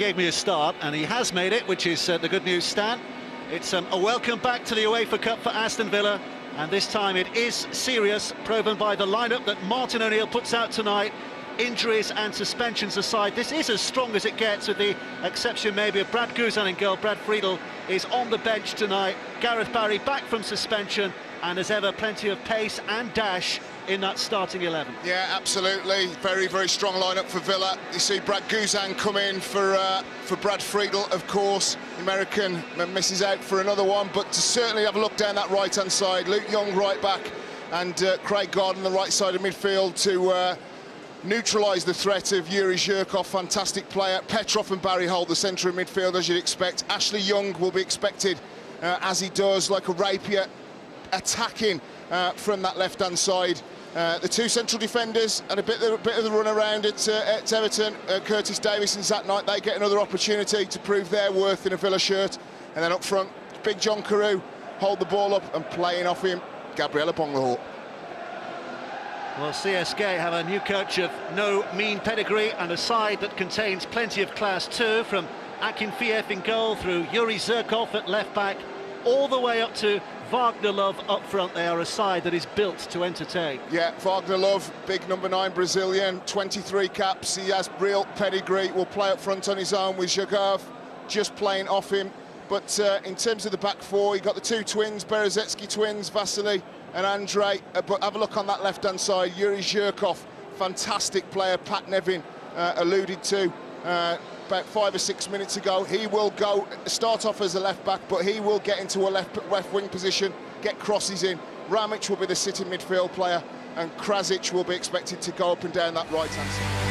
gave me a start, and he has made it, which is the good news, Stan. It's a welcome back to the UEFA Cup for Aston Villa, and this time it is serious, proven by the lineup that Martin O'Neill puts out tonight. Injuries and suspensions aside, this is as strong as it gets, with the exception maybe of Brad Guzan in goal. Brad Friedel is on the bench tonight. Gareth Barry back from suspension, and as ever, plenty of pace and dash in that starting 11. Yeah, absolutely. Very, very strong lineup for Villa. You see Brad Guzan come in for Brad Friedel, of course. The American misses out for another one, but to certainly have a look down that right-hand side. Luke Young right back, and Craig Gardner the right side of midfield to neutralise the threat of Yuri Zhirkov, fantastic player. Petrov and Barry hold the centre of midfield, as you'd expect. Ashley Young will be expected, as he does, like a rapier, attacking from that left-hand side. The two central defenders and a bit of the run around at Everton, Curtis Davies and Zach Knight, they get another opportunity to prove their worth in a Villa shirt. And then up front, Big John Carew hold the ball up, and playing off him, Gabriella Bonglahor. Well, CSKA have a new coach of no mean pedigree, and a side that contains plenty of class too, from Akinfeev in goal through Yuri Zhirkov at left-back, all the way up to Wagner Love up front. They are a side that is built to entertain. Yeah, Wagner Love, big number 9 Brazilian, 23 caps, he has real pedigree, will play up front on his own with Zhirkov just playing off him. But in terms of the back four, you got the two twins, Berezetsky twins, Vasily and Andre. But have a look on that left-hand side, Yuri Zhirkov, fantastic player, Pat Nevin alluded to about 5 or 6 minutes ago. He will start off as a left-back, but he will get into a left wing position, get crosses in. Ramic will be the sitting midfield player, and Krasic will be expected to go up and down that right-hand side.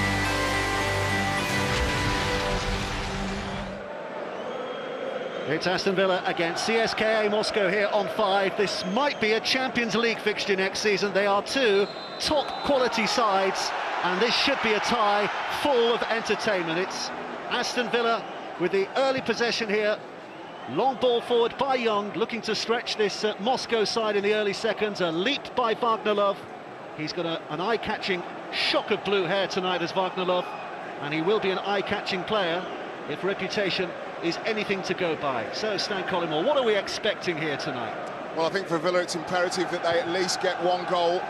It's Aston Villa against CSKA Moscow here on 5. This might be a Champions League fixture next season. They are two top quality sides, and this should be a tie full of entertainment. It's Aston Villa with the early possession here. Long ball forward by Young, looking to stretch this Moscow side in the early seconds. A leap by Wagner Love. He's got an eye-catching shock of blue hair tonight as Wagner Love, and he will be an eye-catching player if reputation is anything to go by. So, Stan Collymore, what are we expecting here tonight? Well, I think for Villa it's imperative that they at least get one goal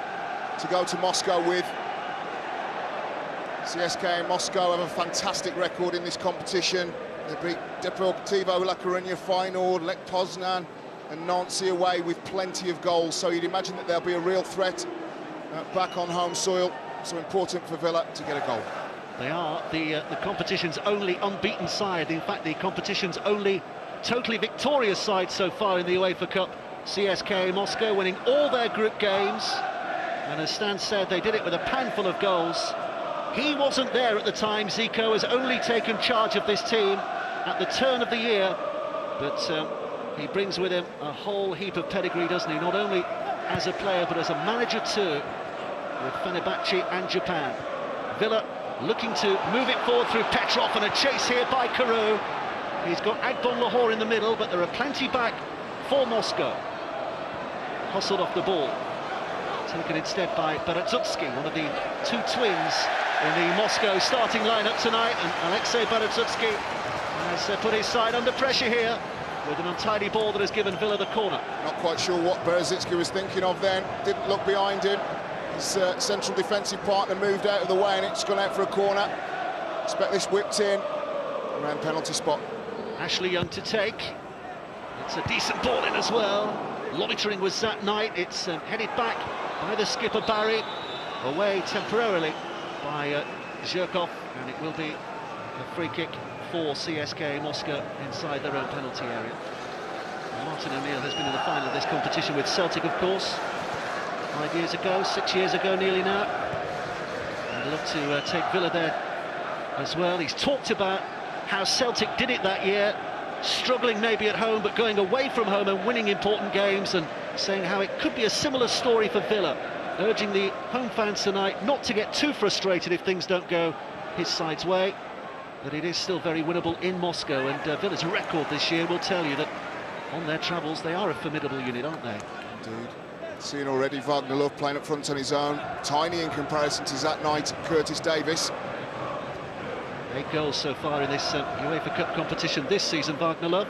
to go to Moscow with. CSKA Moscow have a fantastic record in this competition. They beat Deportivo La Coruña, Feyenoord, Lech Poznan and Nancy away with plenty of goals, so you'd imagine that there'll be a real threat back on home soil. So important for Villa to get a goal. They are the competition's only unbeaten side. In fact, the competition's only totally victorious side so far in the UEFA Cup. CSKA Moscow winning all their group games, and as Stan said, they did it with a panful of goals. He wasn't there at the time. Zico has only taken charge of this team at the turn of the year, but he brings with him a whole heap of pedigree, doesn't he? Not only as a player, but as a manager too, with Fenerbahce and Japan. Villa looking to move it forward through Petrov, and a chase here by Carew. He's got Agbonlahor in the middle, but there are plenty back for Moscow. Hustled off the ball. Taken instead by Berezetsky, one of the two twins in the Moscow starting lineup tonight, and Alexei Berezetsky has put his side under pressure here with an untidy ball that has given Villa the corner. Not quite sure what Berezetsky was thinking of then, didn't look behind him. His central defensive partner moved out of the way, and it's gone out for a corner. Expect this whipped in around penalty spot. Ashley Young to take. It's a decent ball in as well. Loitering was Zach Knight. It's headed back by the skipper Barry, away temporarily by Zhirkov, and it will be a free kick for CSKA Moscow inside their own penalty area. Martin O'Neill has been in the final of this competition with Celtic, of course, 5 years ago, 6 years ago nearly now. I'd love to take Villa there as well. He's talked about how Celtic did it that year, struggling maybe at home, but going away from home and winning important games, and saying how it could be a similar story for Villa, urging the home fans tonight not to get too frustrated if things don't go his side's way, but it is still very winnable in Moscow, and Villa's record this year will tell you that on their travels they are a formidable unit, aren't they? Indeed. Seen already Wagner Love playing up front on his own, tiny in comparison to Zach Knight, Curtis Davies. 8 goals so far in this UEFA Cup competition this season, Wagner Love.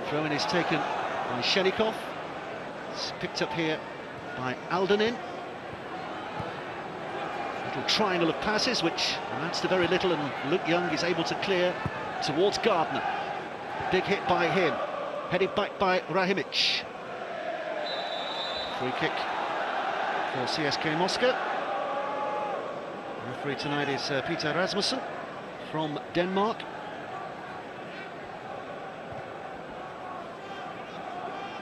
Throw-in is taken by Shenikov. It's picked up here by Aldonin. Little triangle of passes which amounts to very little, and Luke Young is able to clear towards Gardner. Big hit by him, headed back by Rahimic. Free kick for CSKA Moscow. The referee tonight is Peter Rasmussen from Denmark.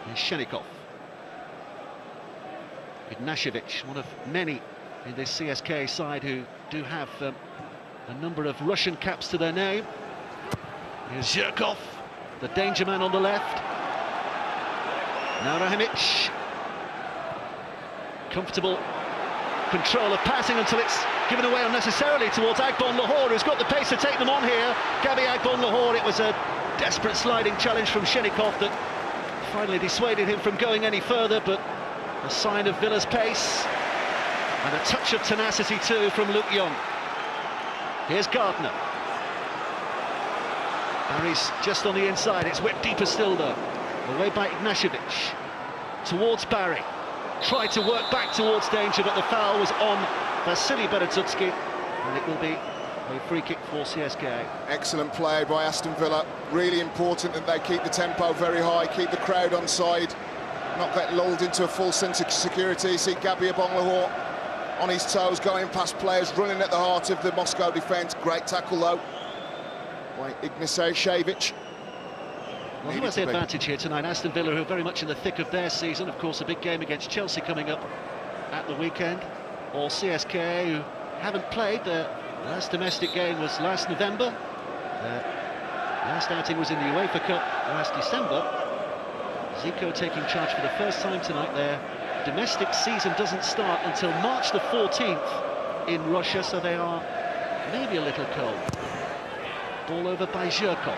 And Shenikov. Ignashevich, one of many in this CSKA side who do have a number of Russian caps to their name. Here's Zhirkov, the danger man on the left. Now Rahimic. Comfortable control of passing until it's given away unnecessarily towards Agbon Lahore, who's got the pace to take them on here. Gabi Agbon Lahore, it was a desperate sliding challenge from Shenikov that finally dissuaded him from going any further, but a sign of Villa's pace and a touch of tenacity too from Luke Young. Here's Gardner. Barry's just on the inside, it's whipped deeper still though. Away by Ignashevich, towards Barry. Tried to work back towards danger, but the foul was on Vasily Berezutski, and it will be a free kick for CSKA. Excellent play by Aston Villa. Really important that they keep the tempo very high, keep the crowd on side, not get lulled into a full sense of security. See Gabi Agbonlahor on his toes, going past players, running at the heart of the Moscow defence. Great tackle though by Ignashevich. Well, who has the advantage here tonight? Aston Villa, who are very much in the thick of their season. Of course, a big game against Chelsea coming up at the weekend. Or CSKA, who haven't played. Their last domestic game was last November. Their last outing was in the UEFA Cup last December. Zico taking charge for the first time tonight. Their domestic season doesn't start until March the 14th in Russia, so they are maybe a little cold. Ball over by Zhirkov.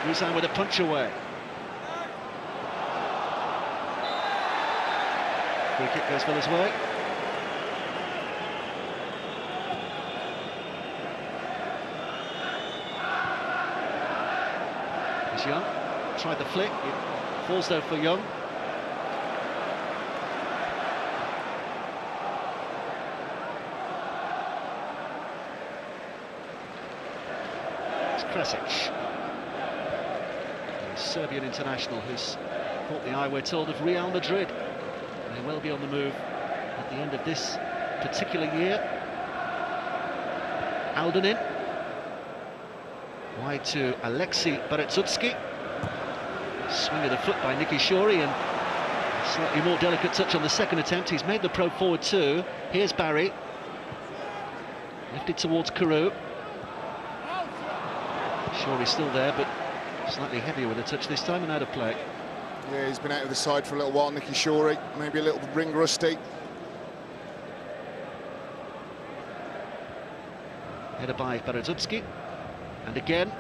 Guzan with a punch away. Free kick goes Villa's way. Here's Young. Tried the flick. It falls though for Young. It's Krasic. Serbian international who's caught the eye, we're told, of Real Madrid. They will be on the move at the end of this particular year. Aldonin. Wide to Alexei Berezutski. Swing of the foot by Nicky Shorey, and slightly more delicate touch on the second attempt. He's made the probe forward too. Here's Barry. Lifted towards Carew. Shorey's still there, but slightly heavier with a touch this time and out of play. Yeah, he's been out of the side for a little while, Nicky Shorey. Maybe a little ring rusty. Headed by Berezutski. And again.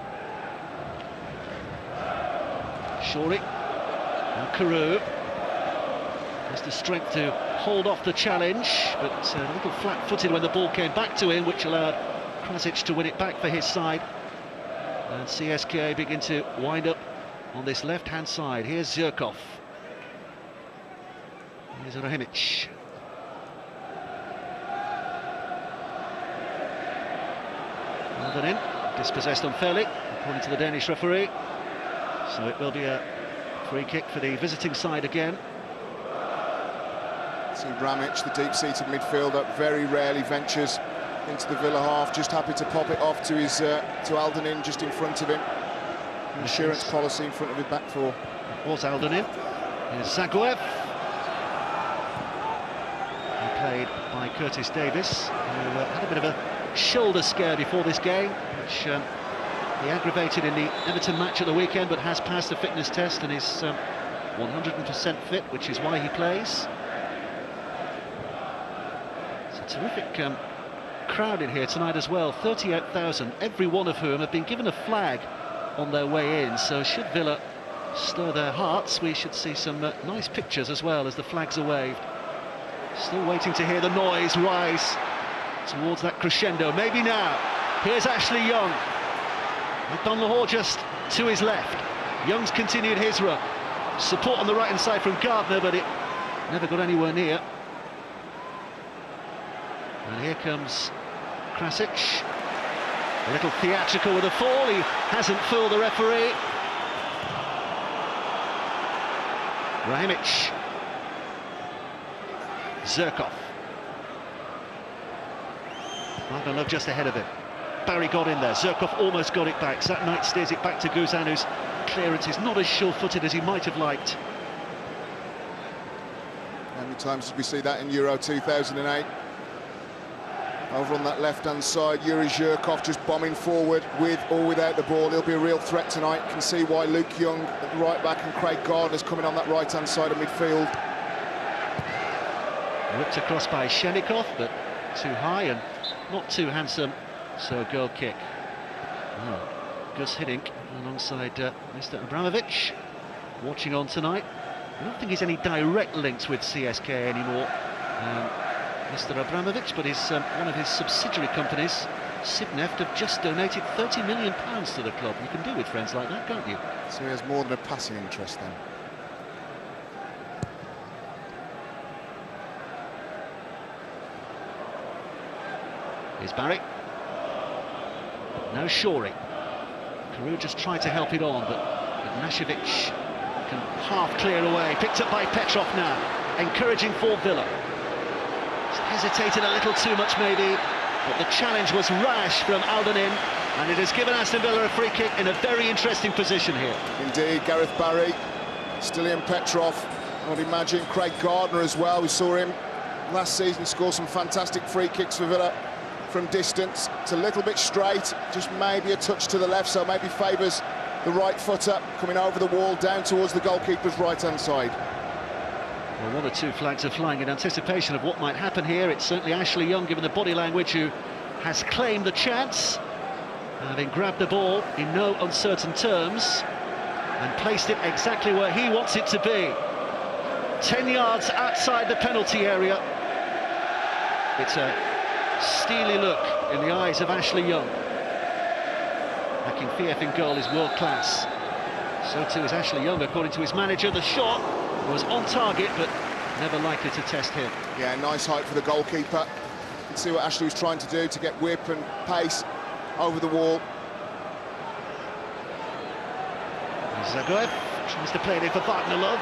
Shorey. Now Carew. Has the strength to hold off the challenge, but a little flat-footed when the ball came back to him, which allowed Krasic to win it back for his side. And CSKA begin to wind up on this left-hand side. Here's Zhirkov. Here's Rahimic. Aldonin, dispossessed unfairly, according to the Danish referee. So it will be a free kick for the visiting side again. See Ramic, the deep-seated midfielder, very rarely ventures into the Villa half, just happy to pop it off to his to Aldonin just in front of him. Insurance policy in front of his back four. It was Aldonin. Here's Zagoev. Played by Curtis Davis, who had a bit of a shoulder scare before this game, which he aggravated in the Everton match at the weekend, but has passed the fitness test and is 100% fit, which is why he plays. It's a terrific crowd in here tonight as well, 38,000, every one of whom have been given a flag on their way in, so should Villa stir their hearts, we should see some nice pictures as well as the flags are waved. Still waiting to hear the noise rise towards that crescendo, maybe now. Here's Ashley Young. Bonlahor just to his left. Young's continued his run. Support on the right-hand side from Gardner, but it never got anywhere near. And here comes Krasic. A little theatrical with a fall. He hasn't fooled the referee. Rahimic. Zirkov. Love just ahead of him. Barry got in there. Zirkov almost got it back. That Knight steers it back to Guzan, whose clearance is not as sure-footed as he might have liked. How many times did we see that in Euro 2008? Over on that left-hand side, Yuri Zhirkov just bombing forward with or without the ball. He'll be a real threat tonight. You can see why Luke Young at the right back and Craig Gardner's coming on that right-hand side of midfield. Whipped across by Shenikov, but too high and not too handsome, so a goal kick. Gus Hiddink alongside Mr. Abramovich, watching on tonight. I don't think he's any direct links with CSKA anymore, Mr. Abramovich, but he's one of his subsidiary companies, Sibneft, have just donated £30 million to the club. You can do with friends like that, can't you? So he has more than a passing interest then. Here's Barry. Now Shorey. Carew just tried to help it on, but Nashevich can half clear away. Picked up by Petrov now. Encouraging for Villa. Hesitated a little too much maybe, but the challenge was rash from Aldenin, and it has given Aston Villa a free kick in a very interesting position here. Indeed, Gareth Barry, Stilian Petrov, I would imagine Craig Gardner as well. We saw him last season score some fantastic free kicks for Villa from distance. It's a little bit straight, just maybe a touch to the left, so maybe favours the right footer coming over the wall down towards the goalkeeper's right-hand side. Well, one or two flags are flying in anticipation of what might happen here. It's certainly Ashley Young, given the body language, who has claimed the chance, having grabbed the ball in no uncertain terms and placed it exactly where he wants it to be. 10 yards outside the penalty area. It's a steely look in the eyes of Ashley Young. Akinfeev in goal is world class. So too is Ashley Young, according to his manager. The shot was on target, but never likely to test him. Yeah, nice height for the goalkeeper. You can see what Ashley was trying to do to get whip and pace over the wall. Zagoev tries to play it in for Wagner Love.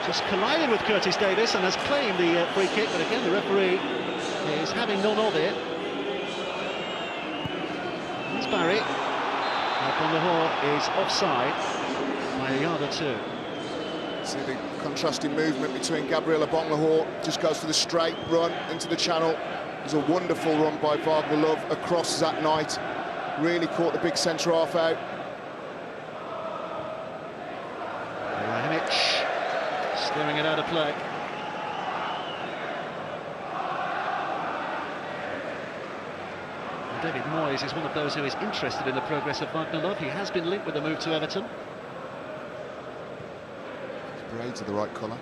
Just collided with Curtis Davis and has claimed the free kick, but again the referee is having none of it. It's Barry. Bonlahor is offside by a yard or two. See the contrasting movement between Gabriel Bonlahor, just goes for the straight run into the channel. It was a wonderful run by Wagner Love across that night. Really caught the big centre half out. Rahimic steering it out of play. David Moyes is one of those who is interested in the progress of Wagner Love. He has been linked with a move to Everton. Braids are the right colour.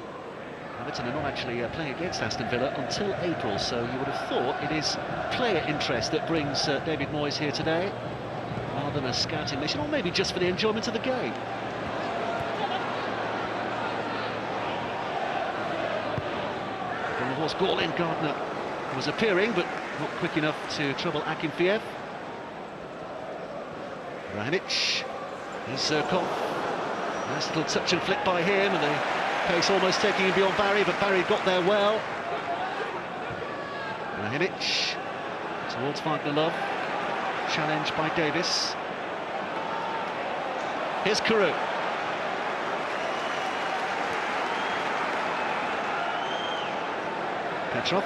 Everton are not actually playing against Aston Villa until April, so you would have thought it is player interest that brings David Moyes here today, rather than a scouting mission, or maybe just for the enjoyment of the game. From the horse ball in, Gardner was appearing, but not quick enough to trouble Akinfeev. Rahimic, here's Zirkov. Nice little touch and flick by him, and the pace almost taking him beyond Barry, but Barry got there well. Rahimic towards Wagner Love, challenged by Davis. Here's Carew. Petrov.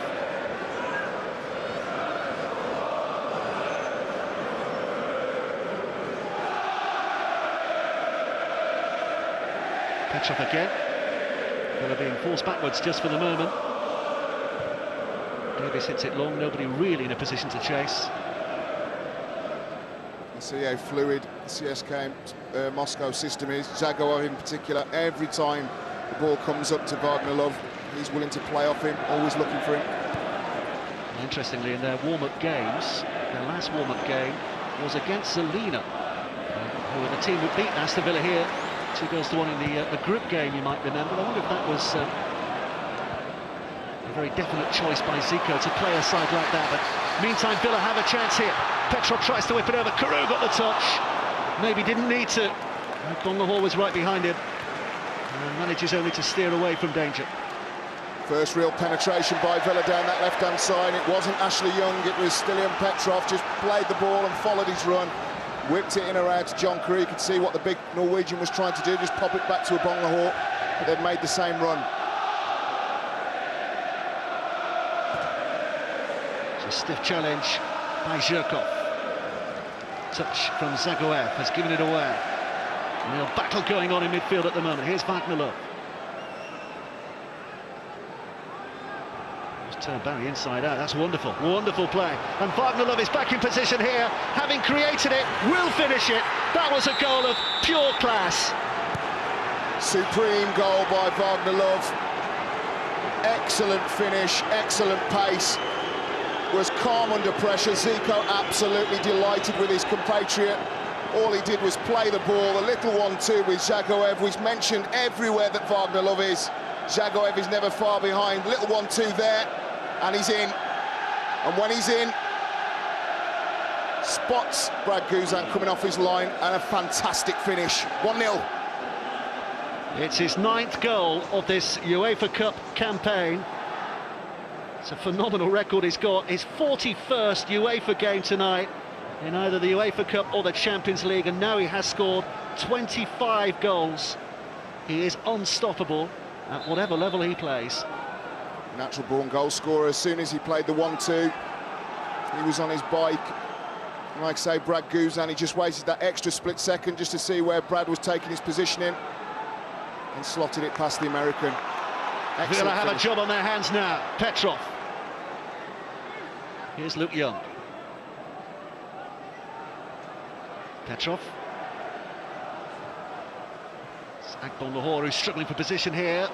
Petrov again. Villa being forced backwards just for the moment. Davis hits it long, nobody really in a position to chase. You see how fluid the CSKA Moscow system is. Zagoev in particular, every time the ball comes up to Wagner Love, he's willing to play off him, always looking for him. Interestingly, in their warm-up games, their last warm-up game was against Zelina, who were the team who beat Aston Villa here 2-1 in the group game, you might remember. I wonder if that was a very definite choice by Zico to play a side like that. But meantime, Villa have a chance here. Petrov tries to whip it over. Carew got the touch. Maybe didn't need to. Bonlahor was right behind him and manages only to steer away from danger. First real penetration by Villa down that left-hand side. It wasn't Ashley Young, it was Stilian Petrov. Just played the ball and followed his run. Whipped it in around to John Carew. You could see what the big Norwegian was trying to do, just pop it back to a Bonlahor, but they'd made the same run. It's a stiff challenge by Zhirkov. Touch from Zagoev has given it away. A real battle going on in midfield at the moment. Here's Wagner. Turn Barry inside out. That's wonderful, wonderful play. And Wagner is back in position here, having created it, will finish it. That was a goal of pure class. Supreme goal by Wagner. Excellent finish, excellent pace. Was calm under pressure. Zico absolutely delighted with his compatriot. All he did was play the ball. A little 1-2 with Zagoev. We've mentioned everywhere that Wagner is. Zagoev is never far behind. Little 1-2 there. And he's in, and when he's in, spots Brad Guzan coming off his line, and a fantastic finish, 1-0. It's his 9th goal of this UEFA Cup campaign. It's a phenomenal record he's got, his 41st UEFA game tonight in either the UEFA Cup or the Champions League, and now he has scored 25 goals. He is unstoppable at whatever level he plays. Natural-born goal scorer. As soon as he played the 1-2, he was on his bike. Like I say, Brad Guzan, he just wasted that extra split second just to see where Brad was taking his position in, and slotted it past the American. Villa have a job on their hands now. Petrov. Here's Luke Young. Petrov. It's Bonlahor who's struggling for position here.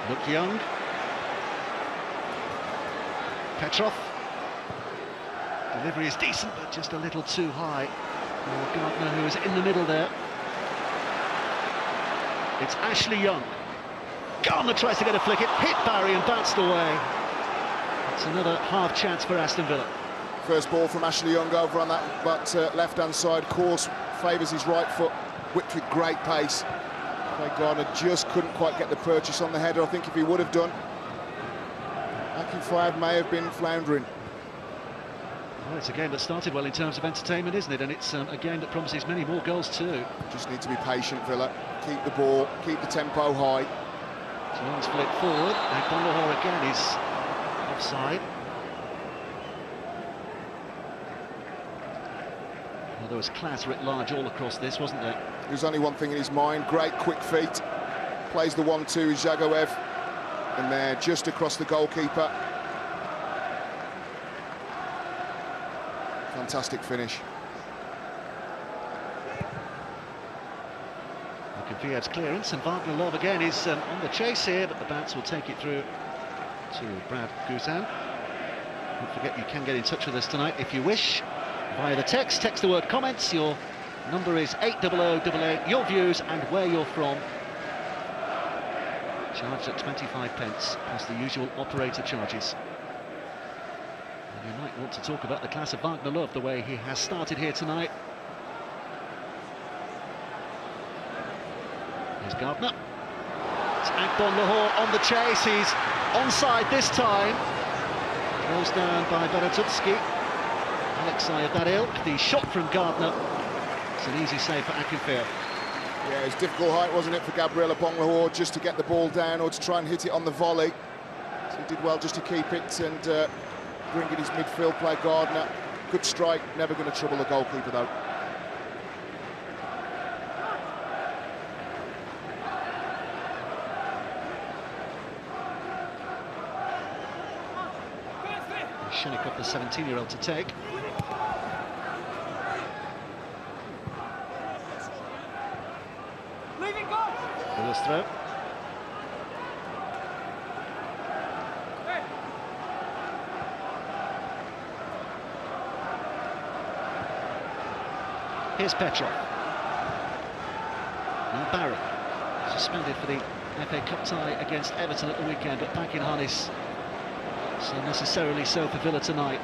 Luke Young. Petrov. Delivery is decent, but just a little too high for Gardner, who is in the middle there. It's Ashley Young. Gardner tries to get a flick, it hit Barry and bounced away. It's another half chance for Aston Villa. First ball from Ashley Young over on that left-hand side course, favours his right foot, whipped with great pace. Gardner just couldn't quite get the purchase on the header. I think if he would have done, Akinfayad may have been floundering. Well, it's a game that started well in terms of entertainment, isn't it? And it's a game that promises many more goals too. Just need to be patient, Villa. Keep the ball, keep the tempo high. Jones flick forward, and Bonlahor again is offside. Well, there was class writ large all across this, wasn't there? There's only one thing in his mind, great quick feet. Plays the 1-2 with Zagoev, and they're just across the goalkeeper. Fantastic finish. Akinfayad's clearance, and Wagner again is on the chase here, but the bounce will take it through to Brad Guzan. Don't forget, you can get in touch with us tonight if you wish via the text the word comments. Your number is 80088, your views and where you're from. Charged at 25 pence, plus the usual operator charges. And you might want to talk about the class of Wagner, the way he has started here tonight. Here's Gardner. It's Bonlahor on the chase, he's onside this time. Closed down by Berezutski. Alexei of that ilk, the shot from Gardner. It's an easy save for Akinfayad. Yeah, it's difficult height, wasn't it, for Gabriela Bonlahor just to get the ball down or to try and hit it on the volley. So he did well just to keep it and bring in his midfield play. Gardner, good strike, never going to trouble the goalkeeper though. Shinnikov, the 17-year-old, to take. Villa's throw. Here's Petrov. Now Barry, suspended for the FA Cup tie against Everton at the weekend, but back in harness, so necessarily so for Villa tonight.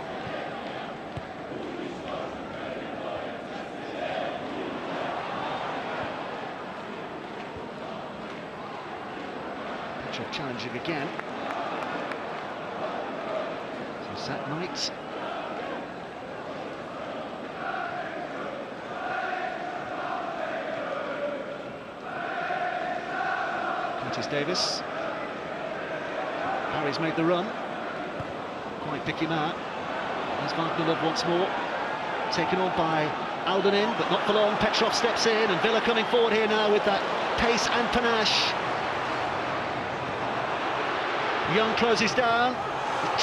Petrov challenging again. So Zat Knight. Davis. Harry's made the run. Quite pick him out. There's Wagner once more. Taken on by Aldenin, but not for long. Petrov steps in, and Villa coming forward here now with that pace and panache. Young closes down.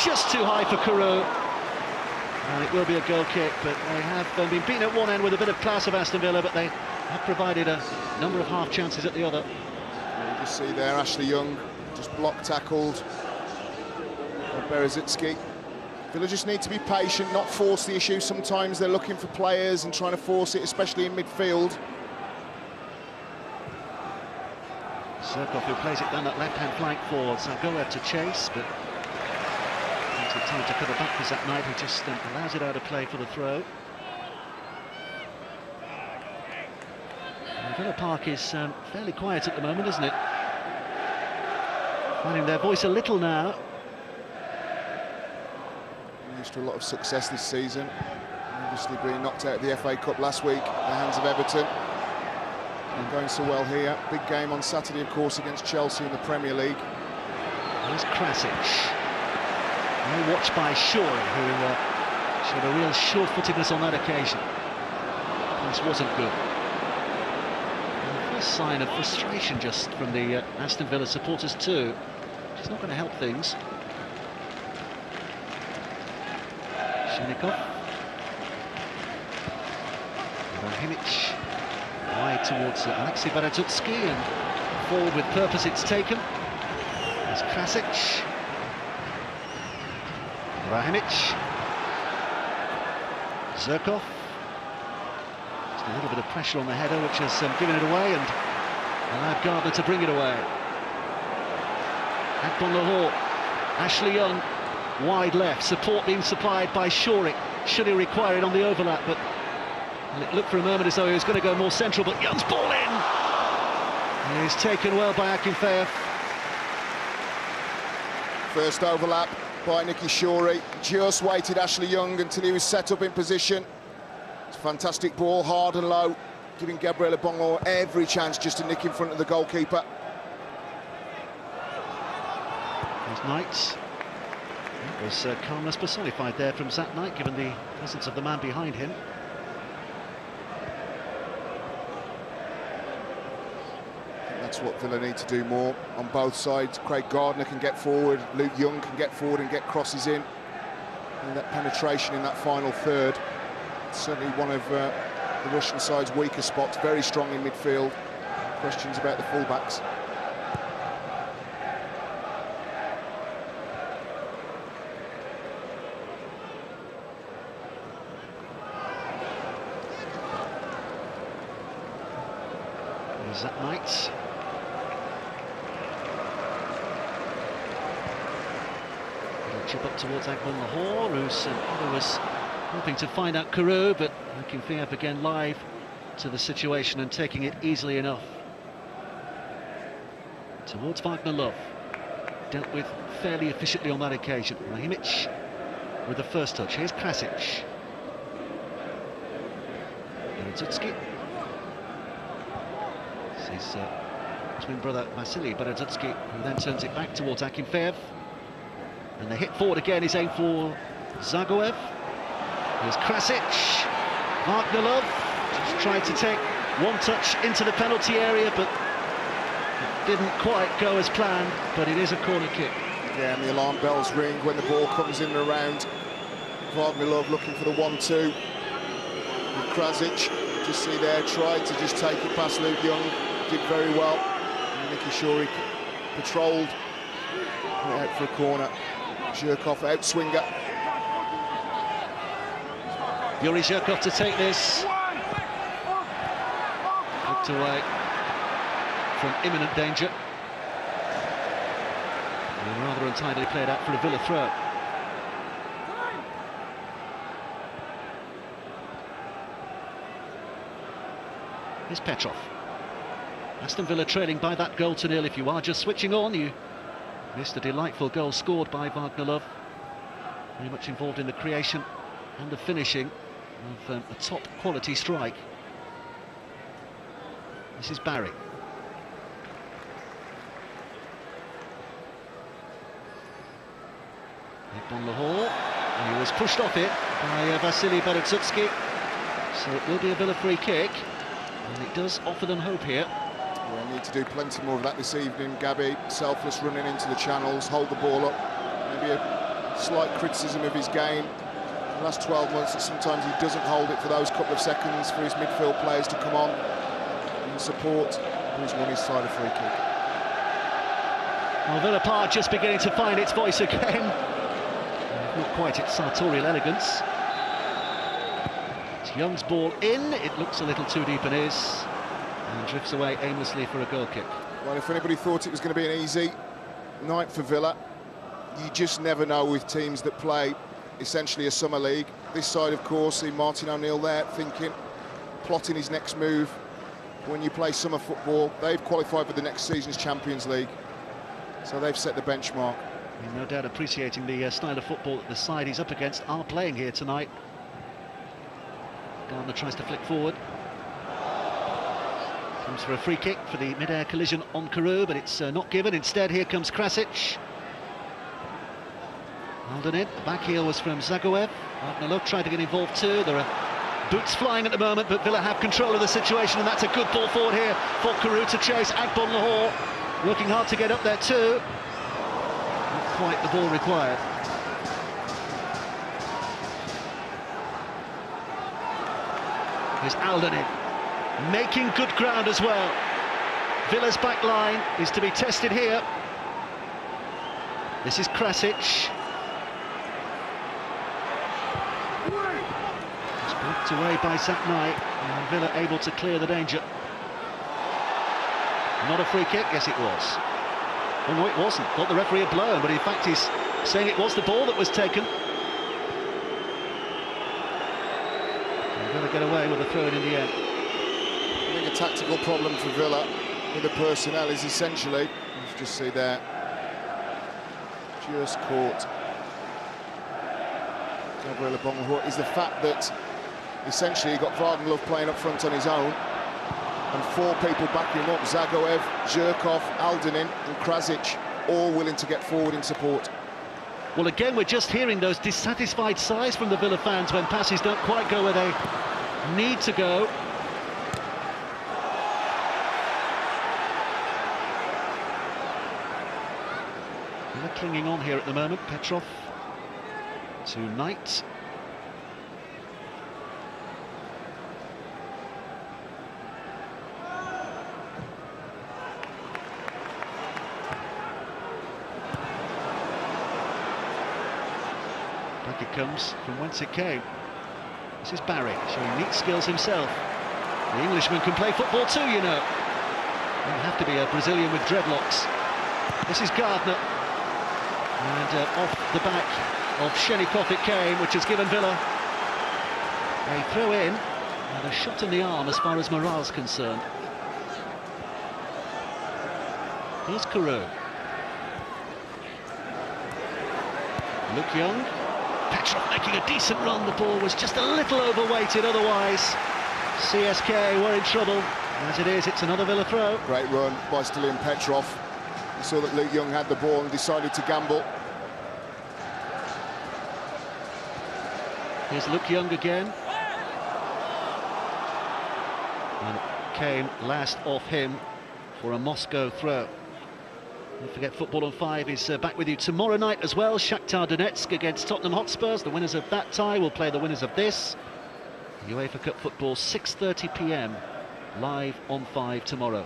Just too high for Carew. And it will be a goal kick, but they have been beaten at one end with a bit of class of Aston Villa, but they have provided a number of half chances at the other. You see there, Ashley Young just block tackled by Berezitsky. Villa just need to be patient, not force the issue. Sometimes they're looking for players and trying to force it, especially in midfield. Zerkov, who plays it down that left-hand flank for Zagoev to chase, but takes the time to cover back for Zat Knight, who just allows it out of play for the throw. Villa Park is fairly quiet at the moment, isn't it? Finding their voice a little now. Used to a lot of success this season. Obviously being knocked out of the FA Cup last week at the hands of Everton. And going so well here. Big game on Saturday, of course, against Chelsea in the Premier League. There's Krasic. No watch by Shore, who showed a real sure-footedness on that occasion. This wasn't good. Sign of frustration just from the Aston Villa supporters too, which is not going to help things. Shenikov. Ibrahimovic wide towards Alexei Berezutski, and forward with purpose it's taken. There's Krasic. Ibrahimovic. Zerkov. A little bit of pressure on the header, which has given it away, and allowed Gardner to bring it away. Akpon-Lahore, Ashley Young, wide left, support being supplied by Shorik. Should he require it on the overlap, but it looked for a moment as though he was going to go more central, but Young's ball in! And he's taken well by Akinfeev. First overlap by Nicky Shorey. Just waited Ashley Young until he was set up in position. Fantastic ball, hard and low, giving Gabriel Bongo every chance just to nick in front of the goalkeeper. There's Knight. It was calmness personified there from Zat Knight, given the presence of the man behind him. I think that's what Villa need to do more on both sides. Craig Gardner can get forward, Luke Young can get forward and get crosses in. And that penetration in that final third. Certainly one of the Russian side's weaker spots, very strong in midfield. Questions about the fullbacks. There's that Knight. Chip up towards Akpon-Lahore, who was hoping to find out Carew, but Akinfeev again live to the situation and taking it easily enough. Towards Wagner Love. Dealt with fairly efficiently on that occasion. Ibrahimovic with the first touch. Here's Krasic. Berezutski. This is twin brother Vasily Berezutski, who then turns it back towards Akinfeev. And the hit forward again is aimed for Zagoev. There's Krasic. Wagner Love just tried to take one touch into the penalty area, but it didn't quite go as planned, but it is a corner kick. Yeah, and the alarm bells ring when the ball comes in and around. Wagner Love looking for the 1-2. And Krasic, just see there, tried to just take it past Luke Young, did very well. And Nicky Shorey patrolled, put it out for a corner. Zherkov out swinger. Yuri Zherkov to take this. kept away from imminent danger. And rather untidily played out for a Villa throw. Here's Petrov. Aston Villa trailing by that goal to nil. If you are just switching on, you missed a delightful goal scored by Wagner Love. Very much involved in the creation and the finishing of a top quality strike. This is Barry. On Lahore, and he was pushed off it by Vasily Berezutski, so it will be a Villa free kick, and it does offer them hope here. Well, need to do plenty more of that this evening, Gabby. Selfless running into the channels, hold the ball up. Maybe a slight criticism of his game in the last 12 months that sometimes he doesn't hold it for those couple of seconds for his midfield players to come on and support. He's won his side a free kick. Well, Villa Park just beginning to find its voice again. Not quite its sartorial elegance. It's Young's ball in, it looks a little too deep and is, and drifts away aimlessly for a goal kick. Well, if anybody thought it was going to be an easy night for Villa, you just never know with teams that play essentially a summer league. This side, of course, see Martin O'Neill there thinking, plotting his next move. When you play summer football, they've qualified for the next season's Champions League, so they've set the benchmark. No doubt appreciating the style of football that the side he's up against are playing here tonight. Gardner tries to flick forward. Comes for a free kick for the mid-air collision on Carew, but it's not given. Instead, here comes Krasic. Alden in. The back heel was from Zagoev. Wagner Love tried to get involved too. There are boots flying at the moment, but Villa have control of the situation, and that's a good ball forward here for Carew to chase. Agbon Lahore working hard to get up there too. Not quite the ball required. Here's Alden in, making good ground as well. Villa's back line is to be tested here. This is Krasic. It's blocked away by Zach Knight, and Villa able to clear the danger. Not a free kick? Yes, it was. Oh no, it wasn't. Thought the referee had blown, but in fact he's saying it was the ball that was taken. And Villa get away with a throw-in the end. I think a tactical problem for Villa with the personnel is essentially, you just see there, just caught Gabriel Bongo, is the fact that essentially you got Wagner Love playing up front on his own and four people backing him up: Zagoev, Zhirkov, Aldenin and Krasic, all willing to get forward in support. Well, again, we're just hearing those dissatisfied sighs from the Villa fans when passes don't quite go where they need to go. Villa clinging on here at the moment. Petrov to Knight. Back it comes from whence it came. This is Barry, showing neat skills himself. The Englishman can play football too, you know. Don't have to be a Brazilian with dreadlocks. This is Gardner. And off the back of Shenikov it came, which has given Villa a throw-in and a shot in the arm as far as morale's concerned. Here's Carew. Luke Young. Petrov making a decent run. The ball was just a little overweighted otherwise. CSKA were in trouble. As it is, it's another Villa throw. Great run by Stilian Petrov. You saw that Luke Young had the ball and decided to gamble. Here's Luke Young again. And it came last off him for a Moskva throw. Don't forget, Football on 5 is back with you tomorrow night as well. Shakhtar Donetsk against Tottenham Hotspurs. The winners of that tie will play the winners of this. UEFA Cup football, 6:30 p.m. live on 5 tomorrow.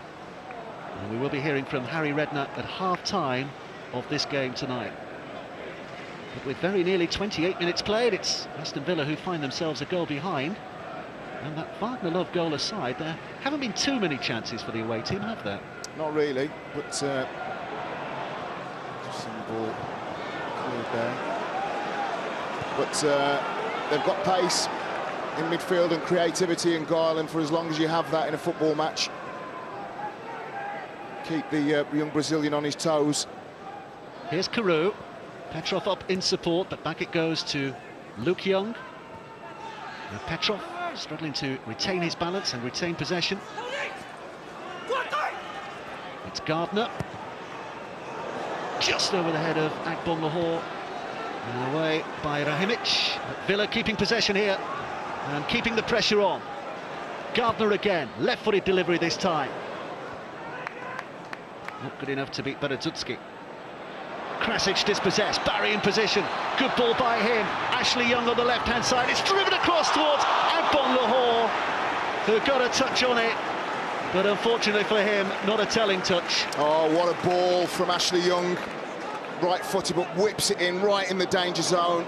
And we will be hearing from Harry Redknapp at half-time of this game tonight. But with very nearly 28 minutes played, it's Aston Villa who find themselves a goal behind. And that Wagner Love goal aside, there haven't been too many chances for the away team, have there? Not really, but just some ball cleared there. But they've got pace in midfield and creativity and guile, and for as long as you have that in a football match, keep the young Brazilian on his toes. Here's Carew. Petrov up in support, but back it goes to Luke Young. Now Petrov struggling to retain his balance and retain possession. It's Gardner. Just over the head of Akbon Lahore. And away by Rahimic. But Villa keeping possession here and keeping the pressure on. Gardner again, left-footed delivery this time. Not good enough to beat Berezutski. Krasic dispossessed, Barry in position. Good ball by him. Ashley Young on the left-hand side. It's driven across towards Akbon Lahore, who got a touch on it, but unfortunately for him, not a telling touch. Oh, what a ball from Ashley Young. Right-footed, but whips it in right in the danger zone.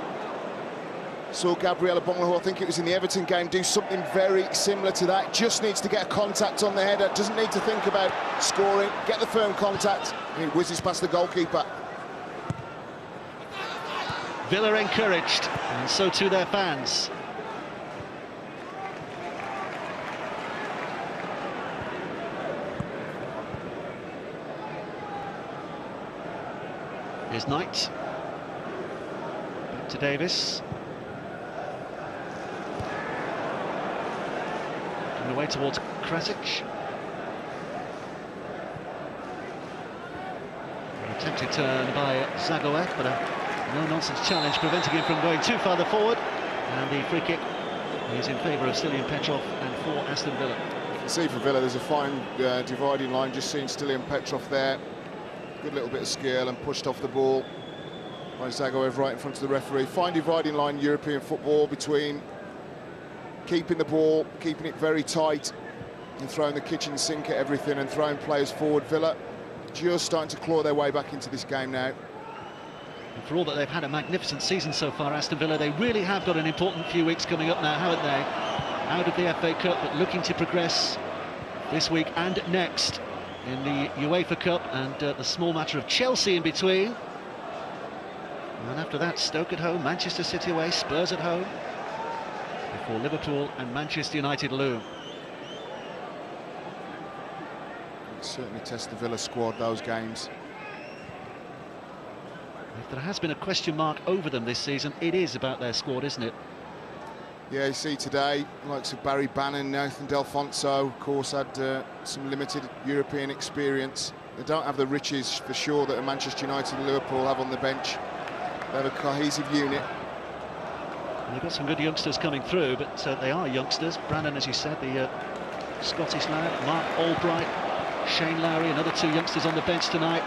Saw Gabriel Akbon Lahore, I think it was in the Everton game, do something very similar to that. Just needs to get a contact on the header. Doesn't need to think about scoring. Get the firm contact, and he whizzes past the goalkeeper. Villa encouraged, and so too their fans. Here's Knight. Back to Davis. Coming away towards Krasic. An attempted turn by Zagoev, but a no-nonsense challenge preventing him from going too far forward. And the free kick is in favour of Stilian Petrov and for Aston Villa. You can see for Villa there's a fine dividing line. Just seeing Stilian Petrov there. Good little bit of skill and pushed off the ball by Zagoev right in front of the referee. Fine dividing line in European football between keeping the ball, keeping it very tight, and throwing the kitchen sink at everything and throwing players forward. Villa just starting to claw their way back into this game now. And for all that they've had a magnificent season so far, Aston Villa, they really have got an important few weeks coming up now, haven't they? Out of the FA Cup, but looking to progress this week and next in the UEFA Cup, and the small matter of Chelsea in between. And after that, Stoke at home, Manchester City away, Spurs at home, before Liverpool and Manchester United loom. Certainly test the Villa squad, those games. If there has been a question mark over them this season, it is about their squad, isn't it? Yeah, you see today, likes of Barry Bannon, Nathan Delfonso, of course, had some limited European experience. They don't have the riches, for sure, that Manchester United and Liverpool have on the bench. They have a cohesive unit. And they've got some good youngsters coming through, but they are youngsters. Brannan, as you said, the Scottish lad, Mark Albright, Shane Lowry, another two youngsters on the bench tonight.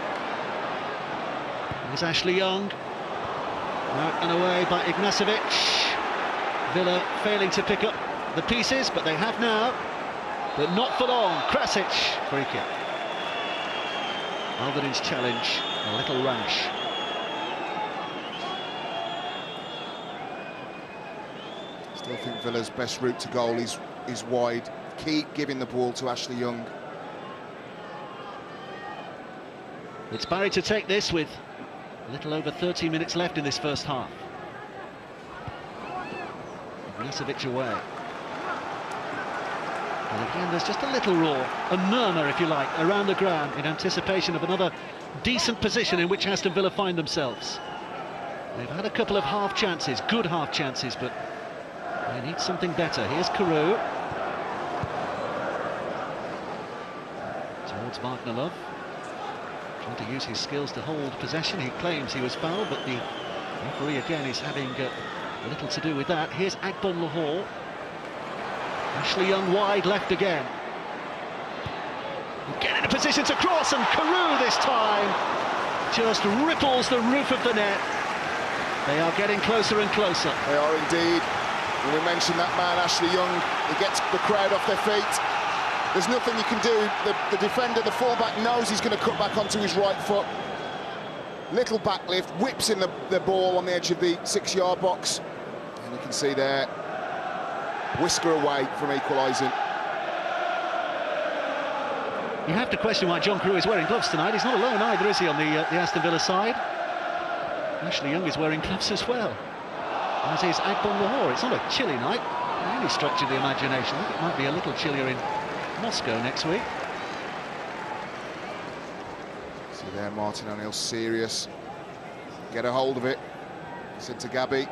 There's Ashley Young, out and away by Ignacevic. Villa failing to pick up the pieces, but they have now, but not for long. Krasic, free kick. Alverin's challenge, a little rash. Still think Villa's best route to goal is wide. Keep giving the ball to Ashley Young. It's Barry to take this with a little over 30 minutes left in this first half. Ignacevic away. And again, there's just a little roar, a murmur, if you like, around the ground in anticipation of another decent position in which Aston Villa find themselves. They've had a couple of half chances, good half chances, but they need something better. Here's Carew. Towards Wagner Love. Trying to use his skills to hold possession. He claims he was fouled, but the referee again is having a little to do with that. Here's Akbon Lahore. Ashley Young wide left again. Get in a position to cross, and Carew this time just ripples the roof of the net. They are getting closer and closer. They are indeed. And we mentioned that man, Ashley Young, he gets the crowd off their feet. There's nothing you can do. The defender, the fullback, knows he's going to cut back onto his right foot. Little backlift, whips in the ball on the edge of the 6-yard box. And you can see there, whisker away from equalising. You have to question why John Carew is wearing gloves tonight. He's not alone either, is he, on the Aston Villa side? Ashley Young is wearing gloves as well, as is Agbon Lahore. It's not a chilly night by any stretch of the imagination. I think it might be a little chillier in Moscow next week. See there, Martin O'Neill serious. Get a hold of it, said to Gabby.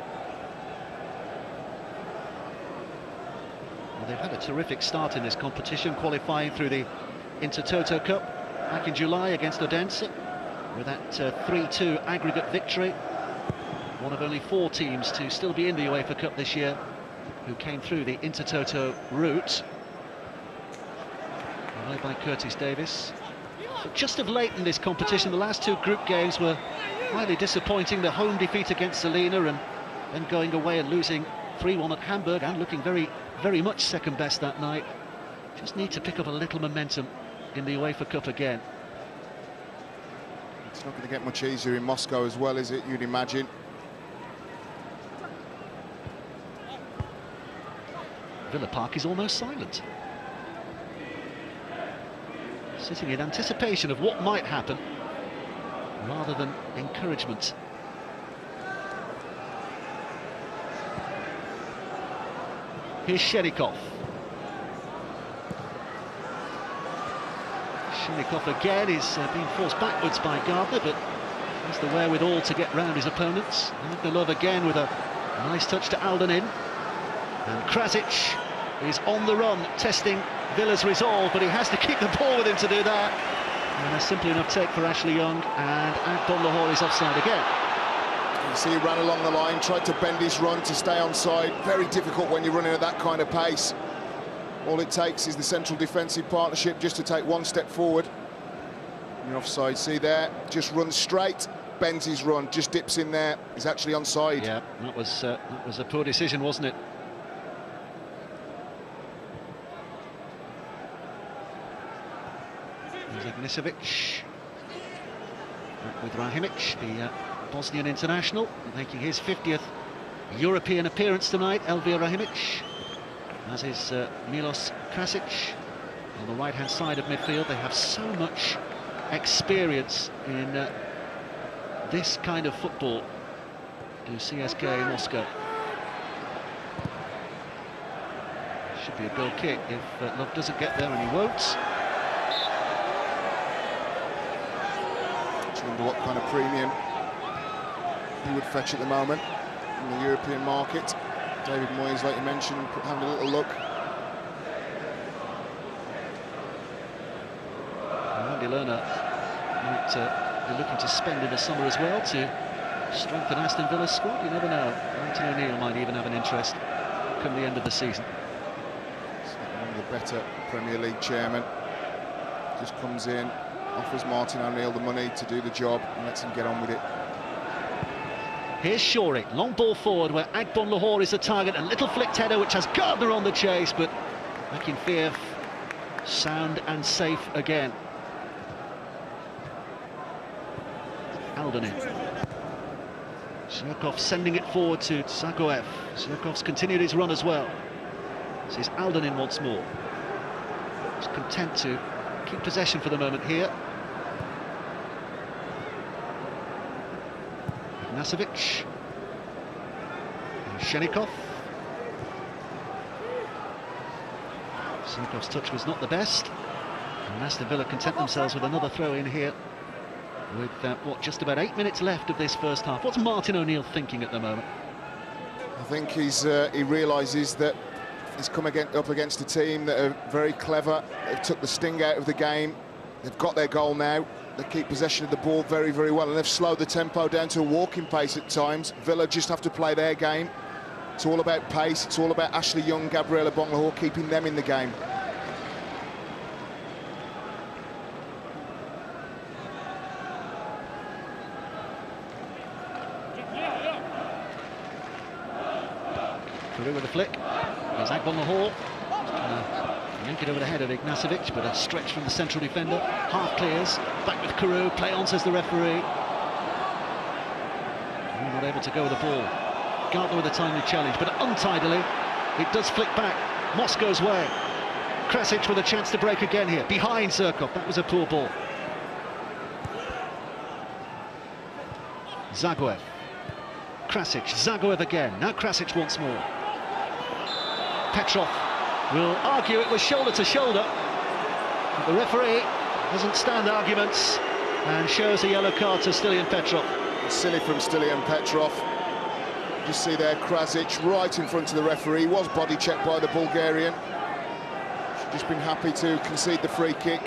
Well, they've had a terrific start in this competition, qualifying through the Intertoto Cup back in July against Odense with that 3-2 aggregate victory. One of only 4 teams to still be in the UEFA Cup this year who came through the Intertoto route. Led by Curtis Davis. But just of late in this competition, the last 2 group games were highly disappointing. The home defeat against Salina and then going away and losing 3-1 at Hamburg and looking very, very much second best that night. Just need to pick up a little momentum in the UEFA Cup again. It's not going to get much easier in Moscow as well, is it, you'd imagine? Villa Park is almost silent. Sitting in anticipation of what might happen, rather than encouragement. Here's Sherikov. Sherikov again is being forced backwards by Gardner, but has the wherewithal to get round his opponents. Agnelov again with a nice touch to Aldonin. And Krasic is on the run, testing Villa's resolve, but he has to keep the ball with him to do that. And a simple enough take for Ashley Young, and Agbon Lahore is offside again. You see he ran along the line, tried to bend his run to stay onside. Very difficult when you're running at that kind of pace. All it takes is the central defensive partnership just to take 1 step forward. You're offside, see there, just runs straight, bends his run, just dips in there. He's actually onside. Yeah, that was a poor decision, wasn't it? There's Ignisevic. Back with Rahimic, the Bosnian international, making his 50th European appearance tonight, Elvir Rahimic. As is Milos Krasic on the right-hand side of midfield. They have so much experience in this kind of football, do CSKA Moscow. Should be a goal kick if Love doesn't get there, and he won't. I wonder what kind of premium he would fetch at the moment in the European market. David Moyes, like you mentioned, having a little look. Andy Lerner might be looking to spend in the summer as well to strengthen Aston Villa's squad. You never know. Martin O'Neill might even have an interest come the end of the season. One of the better Premier League chairmen just comes in, offers Martin O'Neill the money to do the job and lets him get on with it. Here's Shorey, long ball forward where Agbon Lahore is the target, a little flicked header which has Gardner on the chase, but Akinfeev sound and safe again. Aldonin. Sherikov sending it forward to Tsakoev. Sherkov's continued his run as well. This is Aldonin once more. He's content to keep possession for the moment here. Ignacevic. And Sherikov. Sherrikov's touch was not the best. And Aston Villa content themselves with another throw in here with what, just about 8 minutes left of this first half. What's Martin O'Neill thinking at the moment? I think he realises that he's come up against a team that are very clever. They've took the sting out of the game. They've got their goal now. They keep possession of the ball very, very well, and they've slowed the tempo down to a walking pace at times. Villa just have to play their game. It's all about pace. It's all about Ashley Young, Gabriel Agbon Lahore, keeping them in the game. Through with a flick. There's Agbon Lahore. Yank it over the head of Ignacevic, but a stretch from the central defender. Half clears. Back with Carew. Play on, says the referee. Not able to go with the ball. Gardner with a timely challenge, but untidily. It does flick back Moscow's way. Krasic with a chance to break again here, behind Zirkov. That was a poor ball. Zagoev. Krasic, Zagoev again. Now Krasic once more. Petrov will argue it was shoulder to shoulder. But the referee doesn't stand arguments and shows a yellow card to Stilian Petrov. Silly from Stilian Petrov. Just see there Krasic right in front of the referee. He was body checked by the Bulgarian. Just been happy to concede the free kick.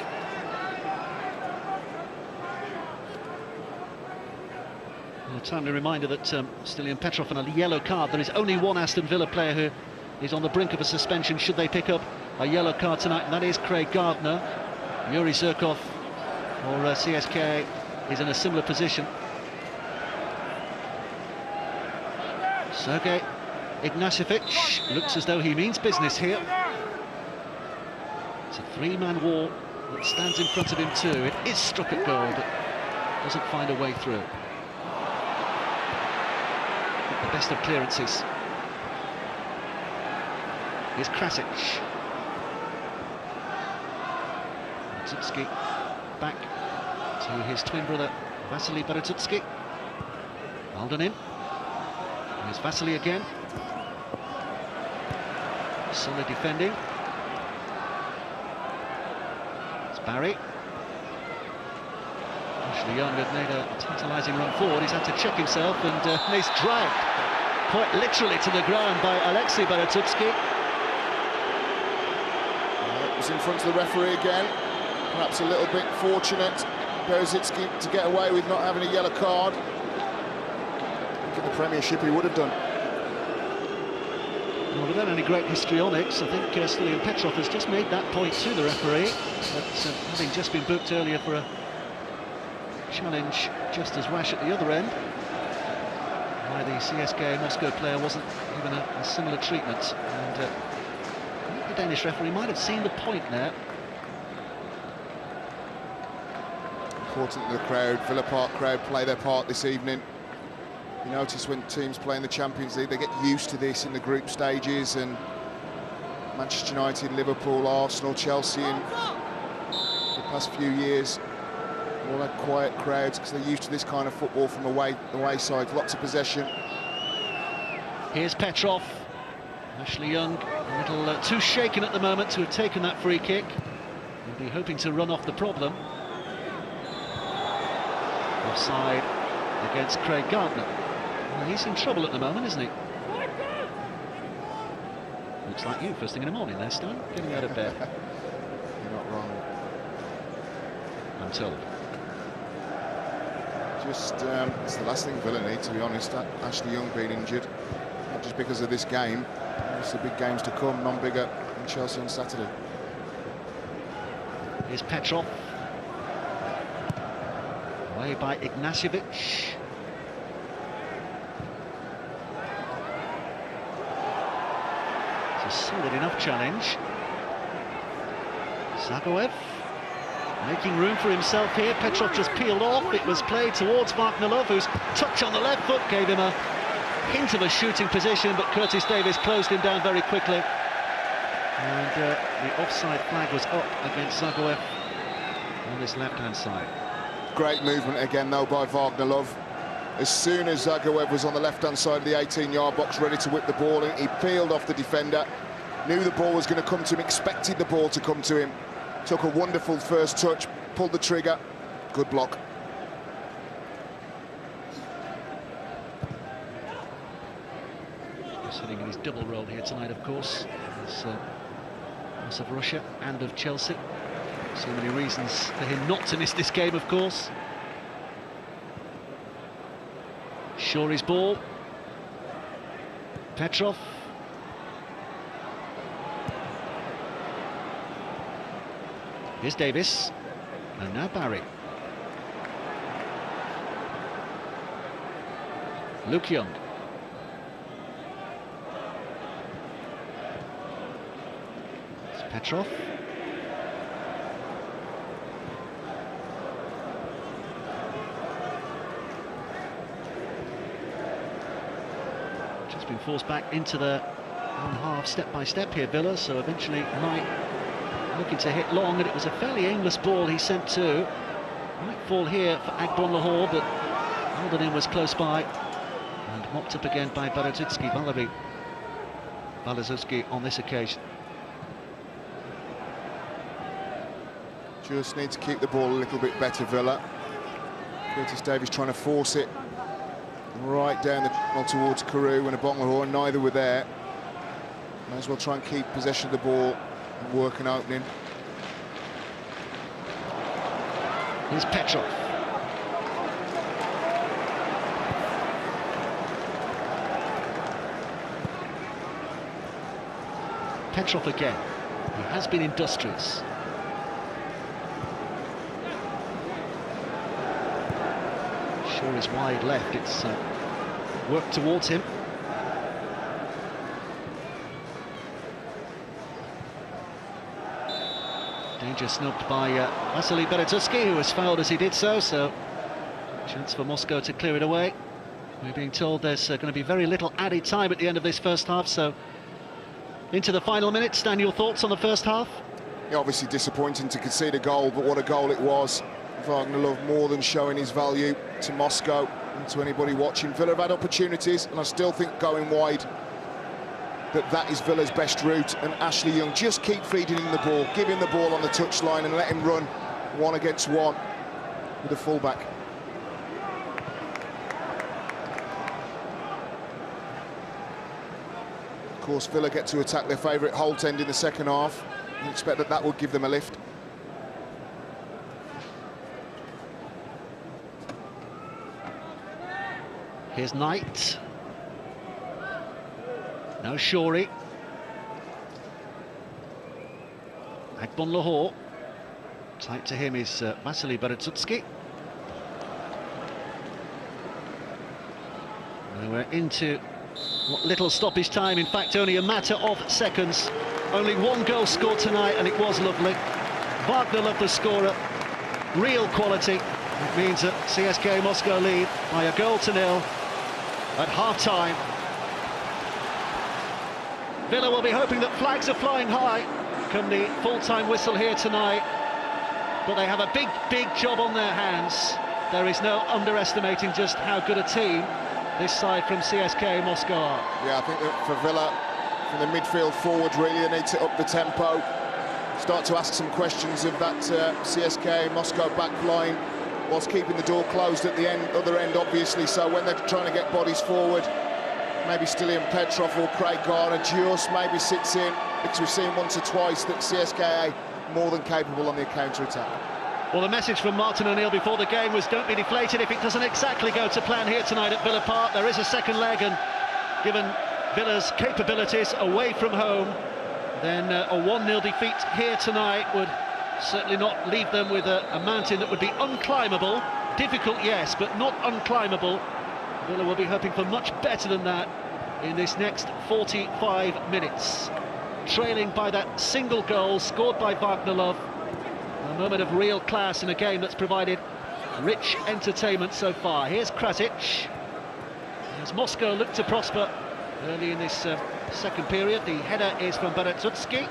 A timely reminder that Stilian Petrov on a yellow card. There is only one Aston Villa player who is on the brink of a suspension should they pick up a yellow card tonight, and that is Craig Gardner. Yuri Zirkov for CSKA is in a similar position. Sergei Ignashevich looks as though he means business here. It's a three-man wall that stands in front of him too. It is struck at goal, but doesn't find a way through. The best of clearances. Here's Krasic. Berezutski back to his twin brother Vasily Berezutski. Alden in. Here's Vasily again. Solid defending. It's Barry. Ashley Young had made a tantalising run forward. He's had to check himself, and he's dragged quite literally to the ground by Alexei Berezutski. Was in front of the referee again. Perhaps a little bit fortunate, Berezutski, to get away with not having a yellow card. I think in the Premiership he would have done. Well, without any great histrionics, I think Stilian Petrov has just made that point to the referee. But having just been booked earlier for a challenge just as rash at the other end, why the CSKA Moscow player wasn't given a similar treatment. And I think the Danish referee might have seen the point there. Important that the crowd, Villa Park crowd, play their part this evening. You notice when teams play in the Champions League, they get used to this in the group stages, and Manchester United, Liverpool, Arsenal, Chelsea in the past few years all had quiet crowds because they're used to this kind of football from the away side. Lots of possession. Here's Petrov. Ashley Young a little too shaken at the moment to have taken that free kick. He'll be hoping to run off the problem. Offside against Craig Gardner. Well, he's in trouble at the moment, isn't he? Looks like you first thing in the morning there, Stone. Getting out of bed. You're not wrong. I'm told. Just, it's the last thing Villa need, to be honest. Ashley Young being injured, not just because of this game. It's the big games to come, none bigger than Chelsea on Saturday. Here's Petrov. Away by Ignashevich. It's a solid enough challenge. Zagoev making room for himself here. Petrov just peeled off. It was played towards Varknalov, whose touch on the left foot gave him a hint of a shooting position, but Curtis Davies closed him down very quickly. And the offside flag was up against Zagoev on this left-hand side. Great movement again, though, by Varknalov. As soon as Zagoev was on the left-hand side of the 18-yard box, ready to whip the ball in, he peeled off the defender, knew the ball was going to come to him, expected the ball to come to him. Took a wonderful first touch, pulled the trigger. Good block. He's sitting in his double role here tonight, of course. As of Russia and of Chelsea. So many reasons for him not to miss this game, of course. Shorey's ball. Petrov. Here's Davis. And now Barry. Luke Young. It's Petrov. Just been forced back into the on half, step by step here, Villa, so eventually might looking to hit long, and it was a fairly aimless ball he sent to. Might fall here for Agbon Lahore, but Aldernin was close by and mopped up again by Balazuski on this occasion. Just need to keep the ball a little bit better, Villa. Curtis Davies trying to force it right down the channel towards Carew and Agbon Lahore, neither were there. Might as well try and keep possession of the ball and work an opening. Here's Petrov. Petrov again. He has been industrious. Sure is wide left. It's worked towards him. Danger snubbed by Vasily Berezovsky, who was fouled as he did so, chance for Moscow to clear it away. We're being told there's going to be very little added time at the end of this first half, so into the final minutes. Stan, your thoughts on the first half? Yeah, obviously disappointing to concede a goal, but what a goal it was. Wagner Love more than showing his value to Moscow and to anybody watching. Villa have had opportunities, and I still think going wide, that is Villa's best route, and Ashley Young just keep feeding him the ball, give him the ball on the touchline and let him run one against one with the fullback. Of course, Villa get to attack their favourite Holt end in the second half. You expect that would give them a lift. Here's Knight. No Shorey. Agbon Lahore. Tight to him is Vasily Berezovsky. We're into what little stoppage time, in fact only a matter of seconds. Only one goal scored tonight, and it was lovely. Wagner Love the scorer, real quality. It means that CSKA Moscow lead by 1-0 at half-time. Villa will be hoping that flags are flying high come the full-time whistle here tonight, but they have a big job on their hands. There is no underestimating just how good a team this side from CSKA Moscow are. Yeah, I think that for Villa, from the midfield forward, really they need to up the tempo, start to ask some questions of that CSKA Moscow back line, whilst keeping the door closed at the other end, obviously. So when they're trying to get bodies forward, maybe Stilian Petrov or Craig Garner just maybe sits in, because we've seen once or twice that CSKA more than capable on the counter-attack. Well, the message from Martin O'Neill before the game was don't be deflated if it doesn't exactly go to plan here tonight at Villa Park. There is a second leg, and given Villa's capabilities away from home, then a 1-0 defeat here tonight would certainly not leave them with a mountain that would be unclimbable. Difficult, yes, but not unclimbable. Villa will be hoping for much better than that in this next 45 minutes. Trailing by that single goal scored by Wagner Love. A moment of real class in a game that's provided rich entertainment so far. Here's Krasic. As Moscow look to prosper early in this second period, the header is from Berezovsky.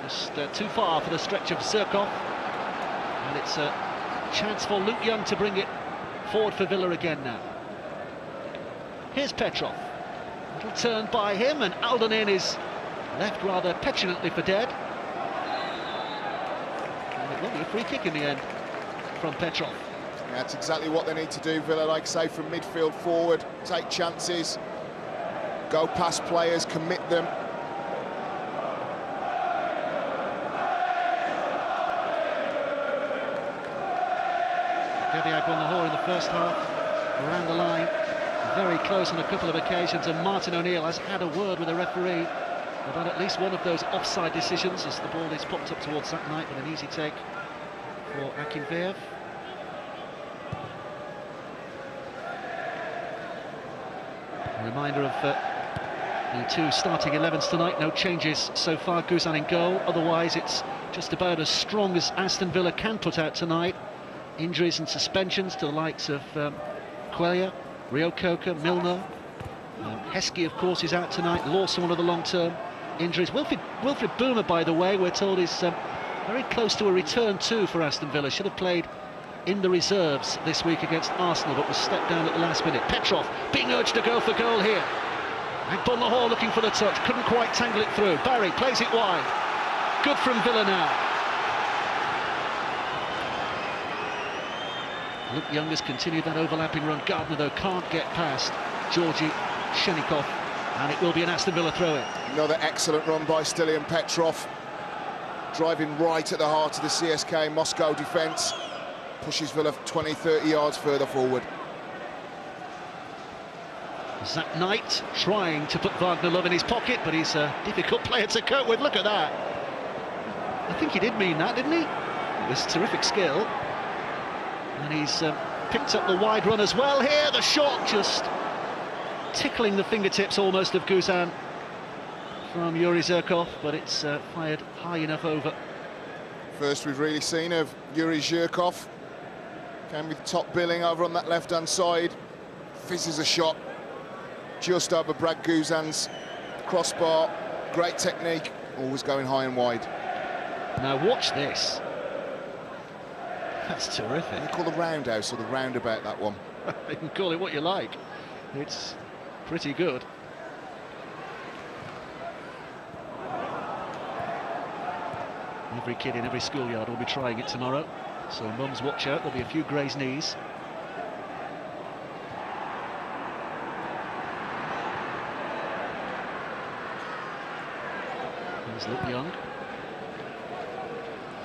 Just too far for the stretch of Zirkov. And it's a chance for Luke Young to bring it forward for Villa again now. Here's Petrov. Little turn by him, and Aldernin is left rather petulantly for dead. And it will be a free kick in the end from Petrov. Yeah, that's exactly what they need to do, Villa, like I say, from midfield forward, take chances, go past players, commit them. Agbon Lahore in the first half, around the line, very close on a couple of occasions, and Martin O'Neill has had a word with the referee about at least one of those offside decisions as the ball is popped up towards that night with an easy take for Akinfeev. A reminder of the two starting 11s tonight, no changes so far. Guzan in goal, otherwise it's just about as strong as Aston Villa can put out tonight. Injuries and suspensions to the likes of Quelia, Rio Coca, Milner, Heskey, of course, is out tonight. Lawson, one of the long-term injuries. Wilfried Boomer, by the way, we're told is very close to a return too for Aston Villa. Should have played in the reserves this week against Arsenal, but was stepped down at the last minute. Petrov being urged to go for goal here. Agbonlahor looking for the touch, couldn't quite tangle it through. Barry plays it wide. Good from Villa now. Luke Young has continued that overlapping run. Gardner, though, can't get past Georgi Shenikov, and it will be an Aston Villa throw-in. Another excellent run by Stilian Petrov, driving right at the heart of the CSKA Moscow defence. Pushes Villa 20-30 yards further forward. Zach Knight trying to put Wagner Love in his pocket, but he's a difficult player to cope with. Look at that. I think he did mean that, didn't he? It was terrific skill. And he's picked up the wide run as well here. The shot just tickling the fingertips almost of Guzan from Yuri Zhirkov, but it's fired high enough over. First we've really seen of Yuri Zhirkov. Came with top billing over on that left-hand side. Fizzes a shot just over Brad Guzan's crossbar. Great technique, always going high and wide. Now watch this. That's terrific. You call the roundhouse or the roundabout that one? You can call it what you like. It's pretty good. Every kid in every schoolyard will be trying it tomorrow, so mums, watch out, there'll be a few Gray's knees. Here's Luke Young.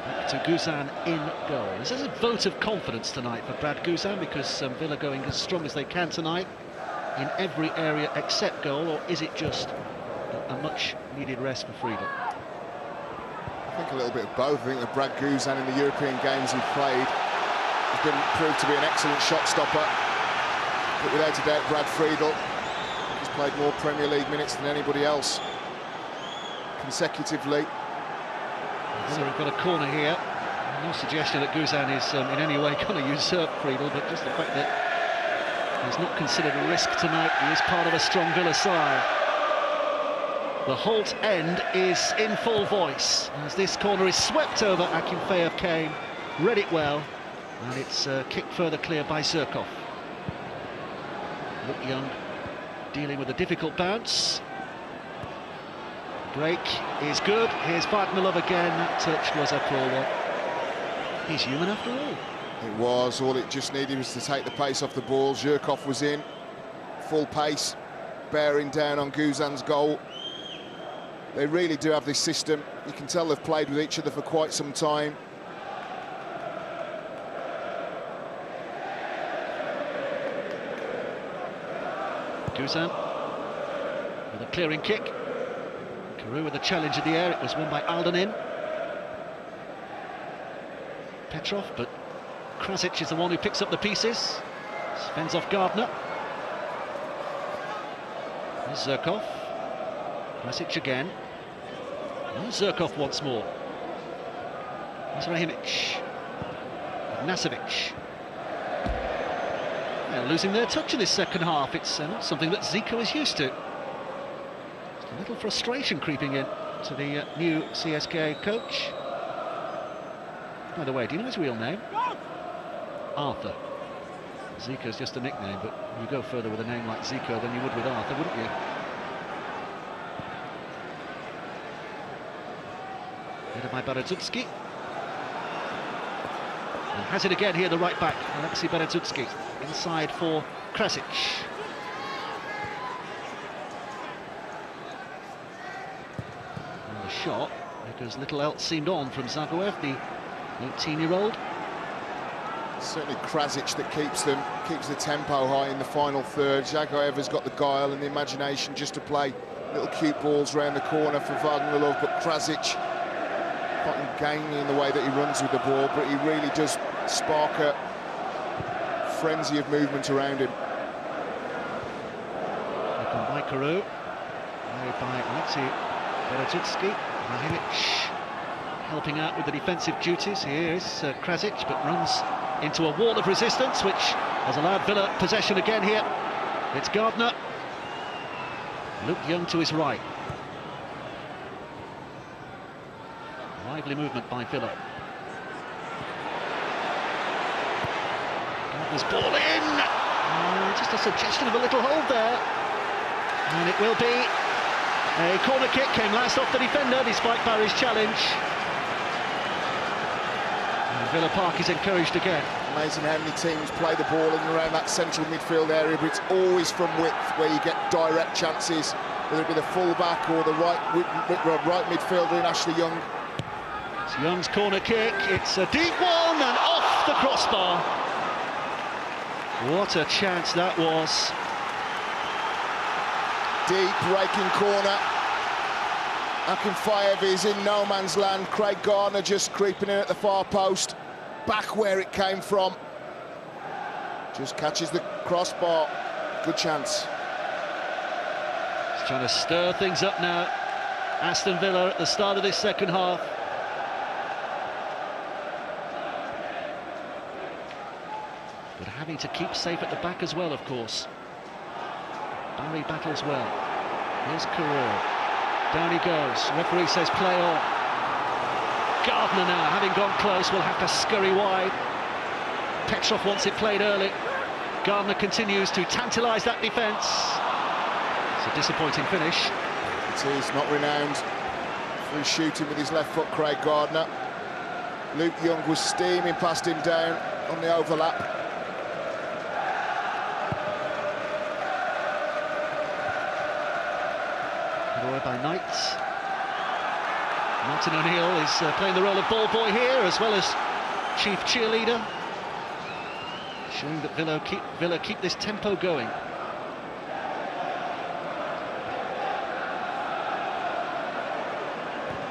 Back to Guzan in goal. This is a vote of confidence tonight for Brad Guzan, because Villa going as strong as they can tonight in every area except goal, or is it just a much needed rest for Friedel? I think a little bit of both. I think that Brad Guzan in the European games he played has been proved to be an excellent shot stopper. But without a doubt, Brad Friedel has played more Premier League minutes than anybody else consecutively. So we've got a corner here. No suggestion that Guzan is in any way going to usurp Friedel, but just the fact that he's not considered a risk tonight. He is part of a strong Villa side. The Holt end is in full voice as this corner is swept over. Akinfeev came, read it well, and it's kicked further clear by Zhirkov. Luke Young dealing with a difficult bounce. Break is good. Here's Wagner Love again. That touch was a poor one. He's human after all. It was. All it just needed was to take the pace off the ball. Zhirkov was in full pace, bearing down on Guzan's goal. They really do have this system. You can tell they've played with each other for quite some time. Guzan with a clearing kick. Carew with a challenge in the air. It was won by Aldenin. Petrov, but Krasic is the one who picks up the pieces. Fends off Gardner. There's Zhirkov. Krasic again. And Zhirkov once more. There's Rahimic. Ignacevic. They're losing their touch in this second half. It's not something that Zico is used to. Just a little frustration creeping in to the new CSKA coach. By the way, do you know his real name? Arthur. Zico's just a nickname, but you go further with a name like Zico than you would with Arthur, wouldn't you? Headed by Berezutski. And has it again here, the right back, Alexei Berezutski. Inside for Krasic. And the shot, because little else seemed on from Zagoev, the 18-year-old. Certainly Krasic that keeps the tempo high in the final third. Zagoev has got the guile and the imagination just to play little cute balls around the corner for Wagner Love, but Krasic quite gangly in the way that he runs with the ball, but he really does spark a frenzy of movement around him. Open by Carew, made by Alexei Berezutski. Rahimic helping out with the defensive duties. Here is Krasic, but runs into a wall of resistance, which has allowed Villa possession again here. It's Gardner. Luke Young to his right. Lively movement by Villa. Got this ball in. Just a suggestion of a little hold there. And it will be a corner kick. Came last off the defender despite Barry's challenge. And Villa Park is encouraged again. Amazing how many teams play the ball in and around that central midfield area, but it's always from width where you get direct chances, whether it be the full-back or the right midfielder in Ashley Young. It's Young's corner kick. It's a deep one and off the crossbar. What a chance that was. Deep breaking corner. Akinfeev is in no man's land. Craig Gardner just creeping in at the far post. Back where it came from. Just catches the crossbar. Good chance. He's trying to stir things up now. Aston Villa at the start of this second half. But having to keep safe at the back as well, of course. Barry battles well. Here's Carroll. Down he goes. Referee says play on. Gardner now, having gone close, will have to scurry wide. Petrov wants it played early. Gardner continues to tantalise that defence. It's a disappointing finish. It is, not renowned for his shooting with his left foot, Craig Gardner. Luke Young was steaming past him down on the overlap. By Knights. Martin O'Neill is playing the role of ball boy here as well as chief cheerleader, showing that Villa keep this tempo going.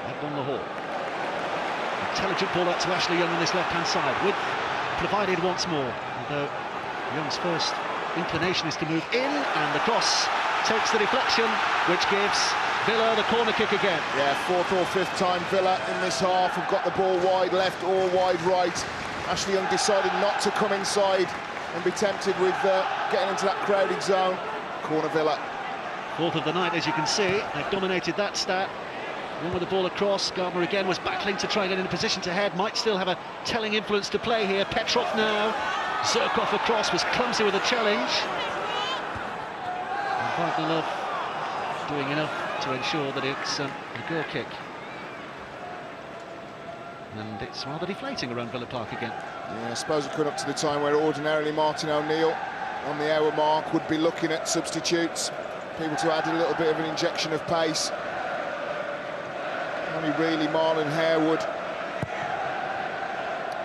Back on the hall. Intelligent ball out to Ashley Young on this left-hand side. Width provided once more, although Young's first inclination is to move in, and the cross takes the deflection, which gives Villa the corner kick again. Yeah, fourth or fifth time Villa in this half have got the ball wide left or wide right. Ashley Young decided not to come inside and be tempted with getting into that crowded zone. Corner Villa. Fourth of the night, as you can see. They've dominated that stat. One with the ball across. Gardner again was battling to try and get in a position to head. Might still have a telling influence to play here. Petrov now. Zirkov across, was clumsy with a challenge. And Wagner doing enough to ensure that it's a goal kick. And it's rather deflating around Villa Park again. Yeah, I suppose it could up to the time where ordinarily Martin O'Neill on the hour mark would be looking at substitutes, people to add a little bit of an injection of pace. Only really Marlon Harewood.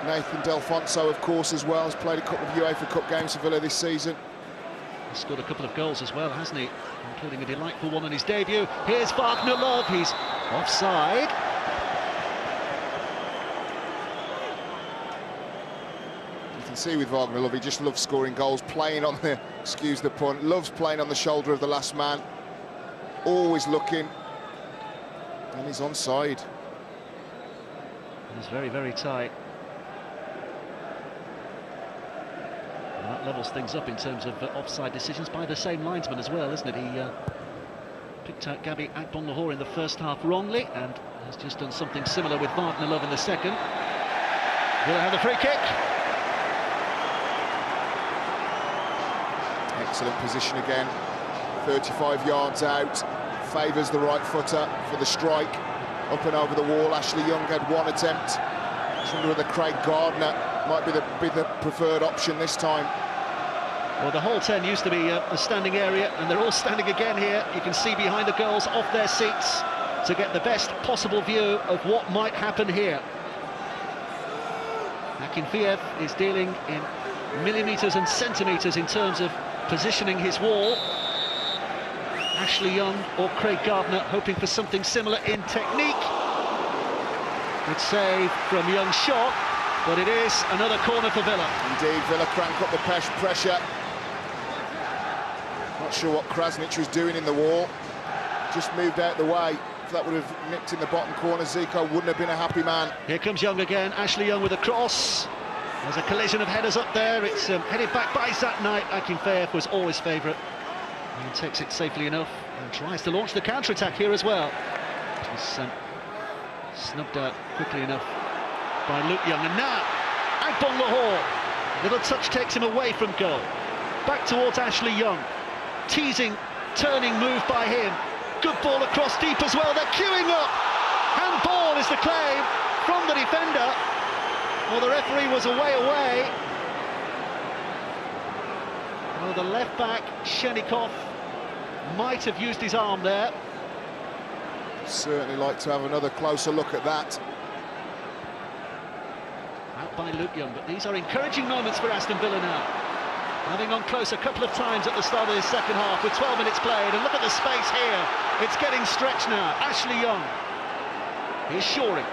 Nathan Delfonso, of course, as well, has played a couple of UEFA Cup games for Villa this season. He's scored a couple of goals as well, hasn't he? Including a delightful one on his debut. Here's Wagner Love, he's offside. You can see with Wagner Love, he just loves scoring goals, playing on the, excuse the pun, loves playing on the shoulder of the last man. Always looking. And he's onside. He's very, very tight. And that levels things up in terms of offside decisions by the same linesman as well, isn't it? He picked out Gabby Agbonlahor in the first half wrongly and has just done something similar with Wagner Love in the second. Villa have the free kick. Excellent position again. 35 yards out. Favours the right footer for the strike. Up and over the wall. Ashley Young had one attempt. I wonder whether Craig Gardner might be the preferred option this time. Well, the whole 10 used to be the standing area, and they're all standing again here. You can see behind the goals off their seats to get the best possible view of what might happen here. Akinfeev is dealing in millimetres and centimetres in terms of positioning his wall. Ashley Young or Craig Gardner hoping for something similar in technique. Good save from Young's shot, but it is another corner for Villa. Indeed, Villa crank up the pressure. Not sure what Krasnic was doing in the wall. Just moved out the way. If that would have nipped in the bottom corner, Zico wouldn't have been a happy man. Here comes Young again. Ashley Young with a cross. There's a collision of headers up there. It's headed back by Zat Knight. Akinfeev was always favourite. And takes it safely enough and tries to launch the counter-attack here as well. Just snubbed out quickly enough by Luke Young. And now, Agbon Lahore. Little touch takes him away from goal. Back towards Ashley Young. Teasing, turning move by him. Good ball across deep as well. They're queuing up. Handball is the claim from the defender. Well, the referee was away. Well, the left back, Shenikov, might have used his arm there. Certainly like to have another closer look at that. Out by Luke Young, but these are encouraging moments for Aston Villa now. Having gone close a couple of times at the start of this second half with 12 minutes played, and look at the space here. It's getting stretched now. Ashley Young. Here's Shoring.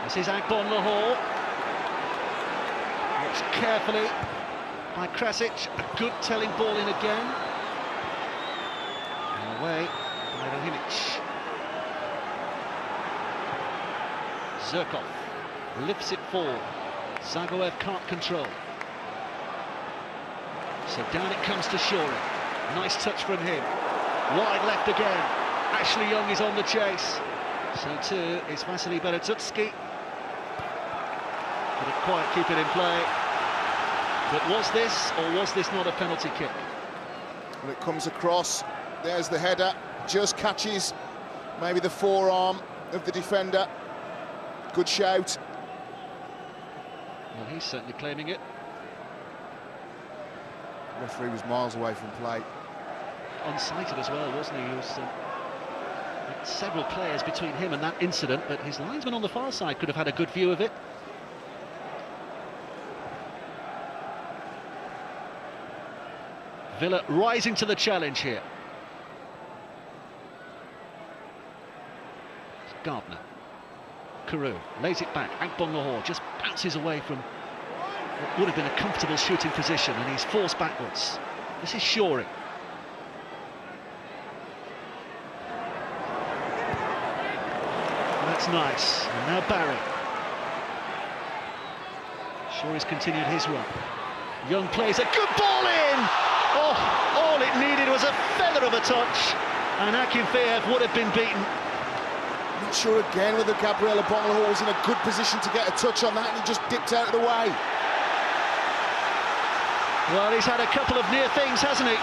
This is Agbon Lahore. Watched carefully by Krasic. A good telling ball in again. And away by Rohinic. Zirkov lifts it forward. Zagoev can't control. So down it comes to Shoring. Nice touch from him. Wide left again. Ashley Young is on the chase. So too is Vasily Berezutski. Couldn't quite keep it in play. But was this, or was this not a penalty kick? Well, it comes across. There's the header. Just catches maybe the forearm of the defender. Good shout. Well, he's certainly claiming it. The referee was miles away from play. Unsighted as well, wasn't he? He was several players between him and that incident, but his linesman on the far side could have had a good view of it. Villa rising to the challenge here. It's Gardner. Carew lays it back. Agbon Lahore just bounces away from what would have been a comfortable shooting position, and he's forced backwards. This is Shoring. That's nice. And now Barry. Shoring's continued his run. Young plays a good ball in! Oh, all it needed was a feather of a touch, and Akinfeev would have been beaten. Not sure again whether Gabriel Agbon Lahore was in a good position to get a touch on that, and he just dipped out of the way. Well, he's had a couple of near things, hasn't he?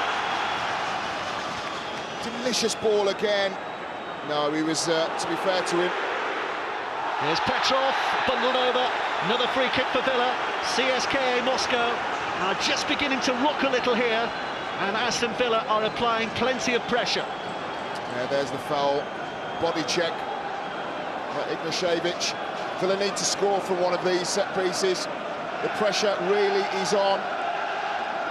Delicious ball again. No, he was, to be fair to him. Here's Petrov, bundled over. Another free kick for Villa. CSKA Moscow are just beginning to rock a little here, and Aston Villa are applying plenty of pressure. Yeah, there's the foul. Body check by Ignashevich. Villa need to score from one of these set pieces. The pressure really is on.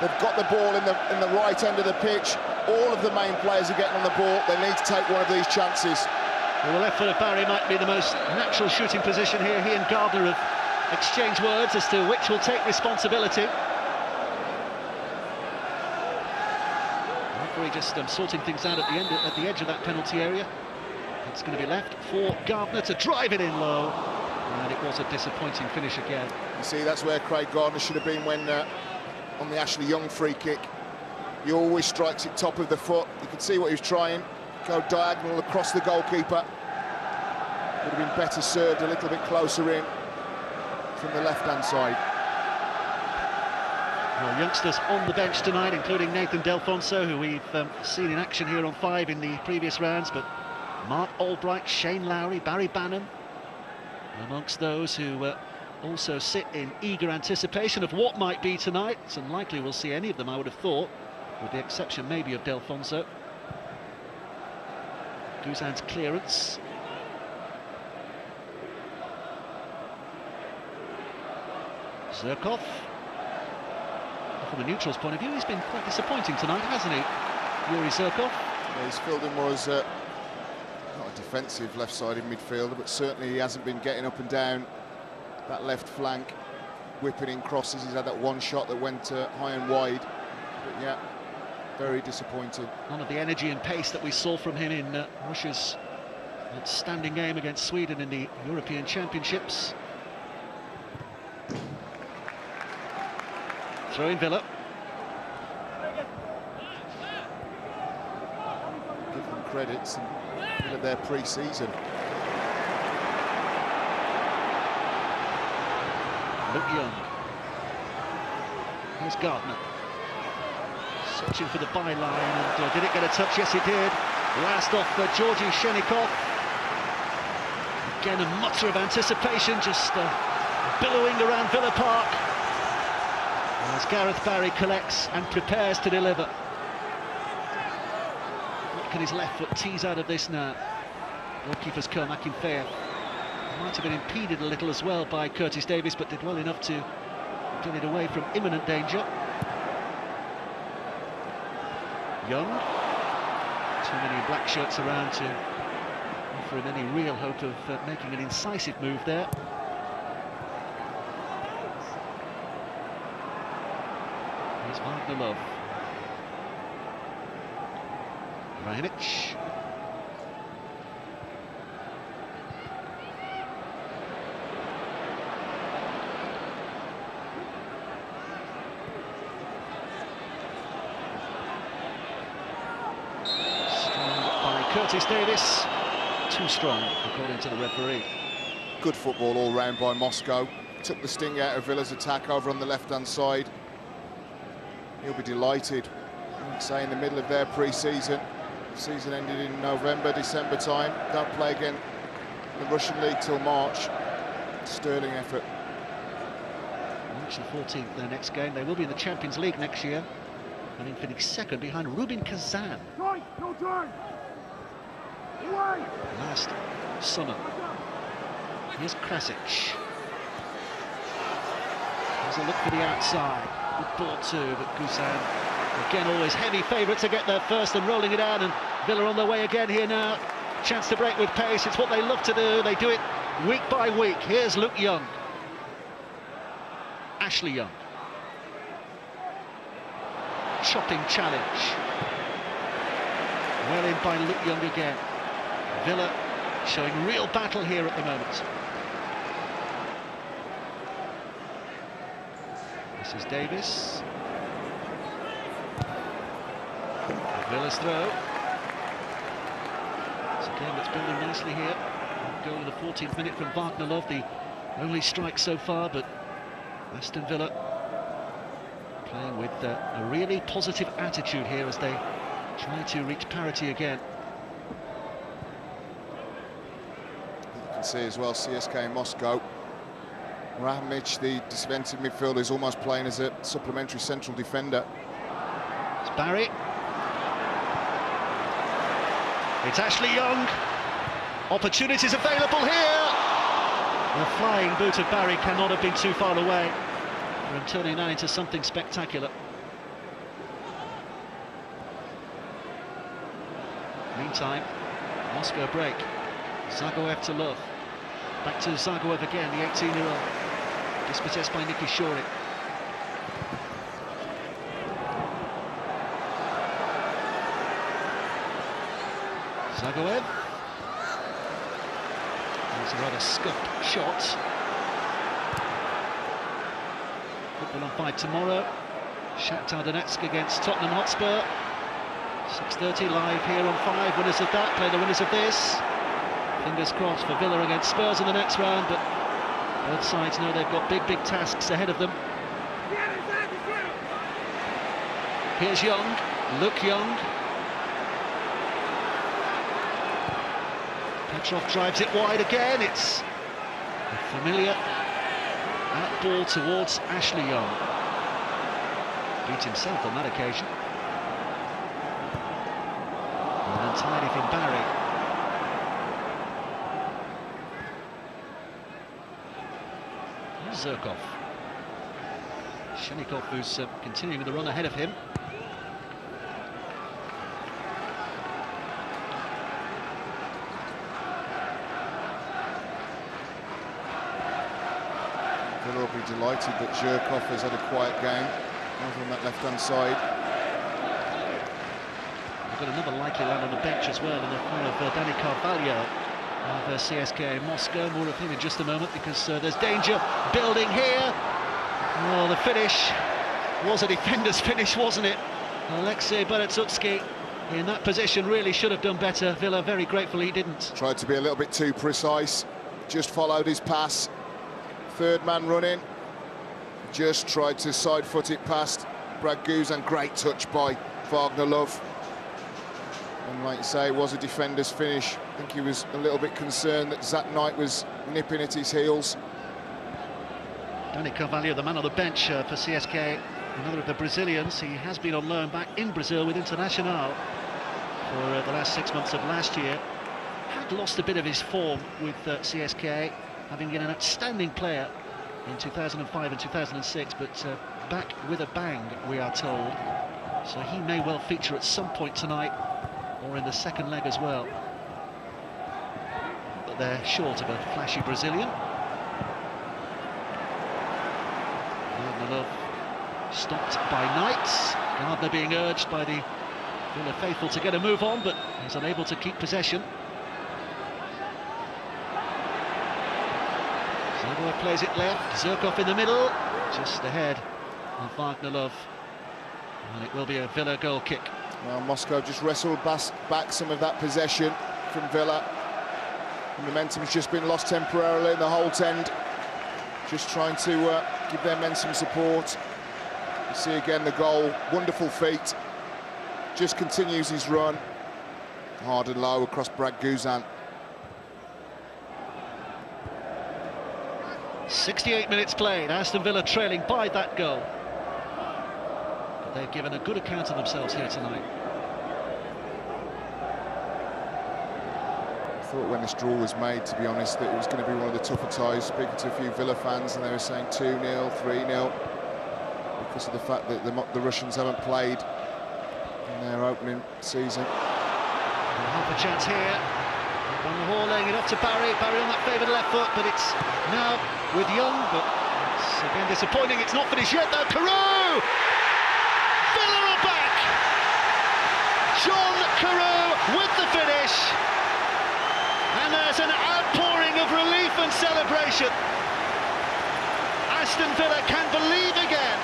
They've got the ball in the right end of the pitch. All of the main players are getting on the ball. They need to take one of these chances. Well, the left foot of Barry might be the most natural shooting position here. He and Gardner have exchanged words as to which will take responsibility. The referee just sorting things out at the edge of that penalty area. It's going to be left for Gardner to drive it in low, and it was a disappointing finish again. You see, that's where Craig Gardner should have been when on the Ashley Young free kick. He always strikes it top of the foot. You can see what he was trying. Go diagonal across the goalkeeper. Would have been better served a little bit closer in from the left-hand side. Well, youngsters on the bench tonight, including Nathan Delfonso, who we've seen in action here on 5 in the previous rounds, but Mark Albright, Shane Lowry, Barry Bannon, amongst those who also sit in eager anticipation of what might be tonight. It's unlikely we'll see any of them, I would have thought, with the exception maybe of Delfonso. Guzan's clearance. Zirkov. From a neutral's point of view, he's been quite disappointing tonight, hasn't he, Yuri Zirkov? Yeah, he's filled in more as not a defensive left-sided midfielder, but certainly he hasn't been getting up and down that left flank, whipping in crosses. He's had that one shot that went high and wide, but yeah, very disappointing. None of the energy and pace that we saw from him in Russia's outstanding game against Sweden in the European Championships. Throw in Villa. credits in the middle of their pre-season. Luke Young. Here's Gardner. Searching for the byline, and did it get a touch? Yes, it did. Last off Georgi Shenikov. Again, a mutter of anticipation, just billowing around Villa Park. As Gareth Barry collects and prepares to deliver. What can his left foot tease out of this now? Goalkeeper's Kermack in fair. Might have been impeded a little as well by Curtis Davies, but did well enough to get it away from imminent danger. Young. Too many black shirts around to offer him any real hope of making an incisive move there. Here's Wagner Love. Rahinic. Curtis Davies, too strong, according to the referee. Good football all round by Moscow. Took the sting out of Villa's attack over on the left-hand side. He'll be delighted. Like say, in the middle of their pre-season. Season ended in November, December time. Don't play again in the Russian league till March. Sterling effort. March the 14th, their next game. They will be in the Champions League next year, having finished second behind Rubin Kazan. Last summer. Here's Krasic. There's a look for the outside. Good ball too, but Guzan, again, always heavy favourite to get there first and rolling it out, and Villa on their way again here now. Chance to break with pace, it's what they love to do. They do it week by week. Here's Luke Young. Ashley Young. Chopping challenge. Well in by Luke Young again. Villa showing real battle here at the moment. This is Davis. Villa's throw. It's a game that's building nicely here. Goal in the 14th minute from Wagner Love, the only strike so far, but Aston Villa playing with a really positive attitude here as they try to reach parity again. You can see as well CSKA Moscow. Rahimic, the defensive midfielder, is almost playing as a supplementary central defender. It's Barry. It's Ashley Young. Opportunities available here. The flying boot of Barry cannot have been too far away from turning that into something spectacular. Meantime, Moscow break. Zagoev to Love. Back to Zagoev again, the 18-year-old. Dispossessed by Nicky Shorin. Zagoev. It's a rather scuffed shot. Football on 5 tomorrow. Shakhtar Donetsk against Tottenham Hotspur. 6:30 live here on 5. Winners of that play the winners of this. Fingers crossed for Villa against Spurs in the next round, but both sides know they've got big tasks ahead of them. Here's Young, Luke Young. Petrov drives it wide again. It's a familiar out ball towards Ashley Young. Beat himself on that occasion. And untidy from Barry. Zirkov. Shenikov, who's continuing with the run ahead of him. Villa will be delighted that Zirkov has had a quiet game over on that left-hand side. We've got another likely land on the bench as well in the form of Danny Carvalho of CSKA Moscow. More of him in just a moment, because there's danger building here. Oh, the finish was a defender's finish, wasn't it? Alexei Beretutsky in that position really should have done better. Villa very grateful he didn't. Tried to be a little bit too precise, just followed his pass. Third man running, just tried to side foot it past Brad Guzan. Great touch by Wagner Love. And like you say, it was a defender's finish. I think he was a little bit concerned that Zach Knight was nipping at his heels. Dani Carvalho, the man on the bench for CSKA, another of the Brazilians. He has been on loan back in Brazil with Internacional for the last 6 months of last year. Had lost a bit of his form with CSKA, having been an outstanding player in 2005 and 2006, but back with a bang, we are told. So he may well feature at some point tonight, or in the second leg as well. But they're short of a flashy Brazilian. Love stopped by Knight. Gardner being urged by the Villa faithful to get a move on, but he's unable to keep possession. Zagoa plays it left, Zirkov in the middle, just ahead of Wagner Love. And it will be a Villa goal kick. Well, Moskva just wrestled back some of that possession from Villa. The momentum's just been lost temporarily in the Holt end. Just trying to give their men some support. You see again the goal, wonderful feet. Just continues his run. Hard and low across Brad Guzan. 68 minutes played, Aston Villa trailing by that goal. But they've given a good account of themselves here tonight. I thought when this draw was made, to be honest, that it was going to be one of the tougher ties. Speaking to a few Villa fans, and they were saying 2-0, 3-0, because of the fact that the Russians haven't played in their opening season. Half a chance here. Van der Hoor laying it off to Barry. Barry on that favoured left foot, but it's now with Young, but it's again disappointing. It's not finished yet though. Carew! Villa are back! John Carew with the finish. And there's an outpouring of relief and celebration. Aston Villa can believe again.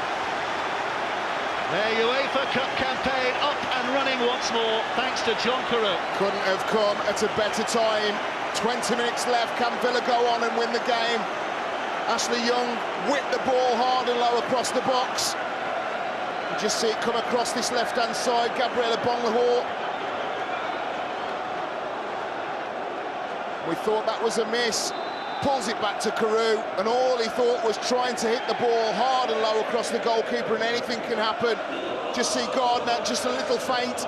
Their UEFA Cup campaign up and running once more, thanks to John Carew. Couldn't have come at a better time. 20 minutes left, can Villa go on and win the game? Ashley Young whipped the ball hard and low across the box. You just see it come across this left-hand side, Gabriel Bonlahor. We thought that was a miss, pulls it back to Carew, and all he thought was trying to hit the ball hard and low across the goalkeeper, and anything can happen. Just see Gardner, just a little faint.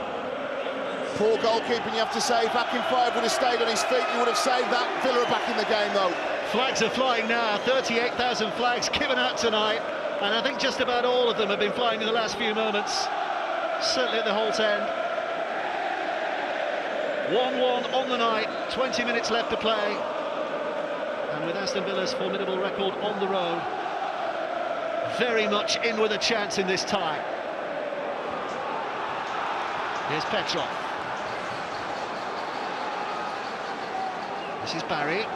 Poor goalkeeping, you have to say. Back in 5 would have stayed on his feet, he would have saved that. Villa are back in the game, though. Flags are flying now, 38,000 flags given out tonight, and I think just about all of them have been flying in the last few moments, certainly at the Holt end. 1-1 on the night, 20 minutes left to play, and with Aston Villa's formidable record on the road, very much in with a chance in this tie. Here's Petrov. This is Barry.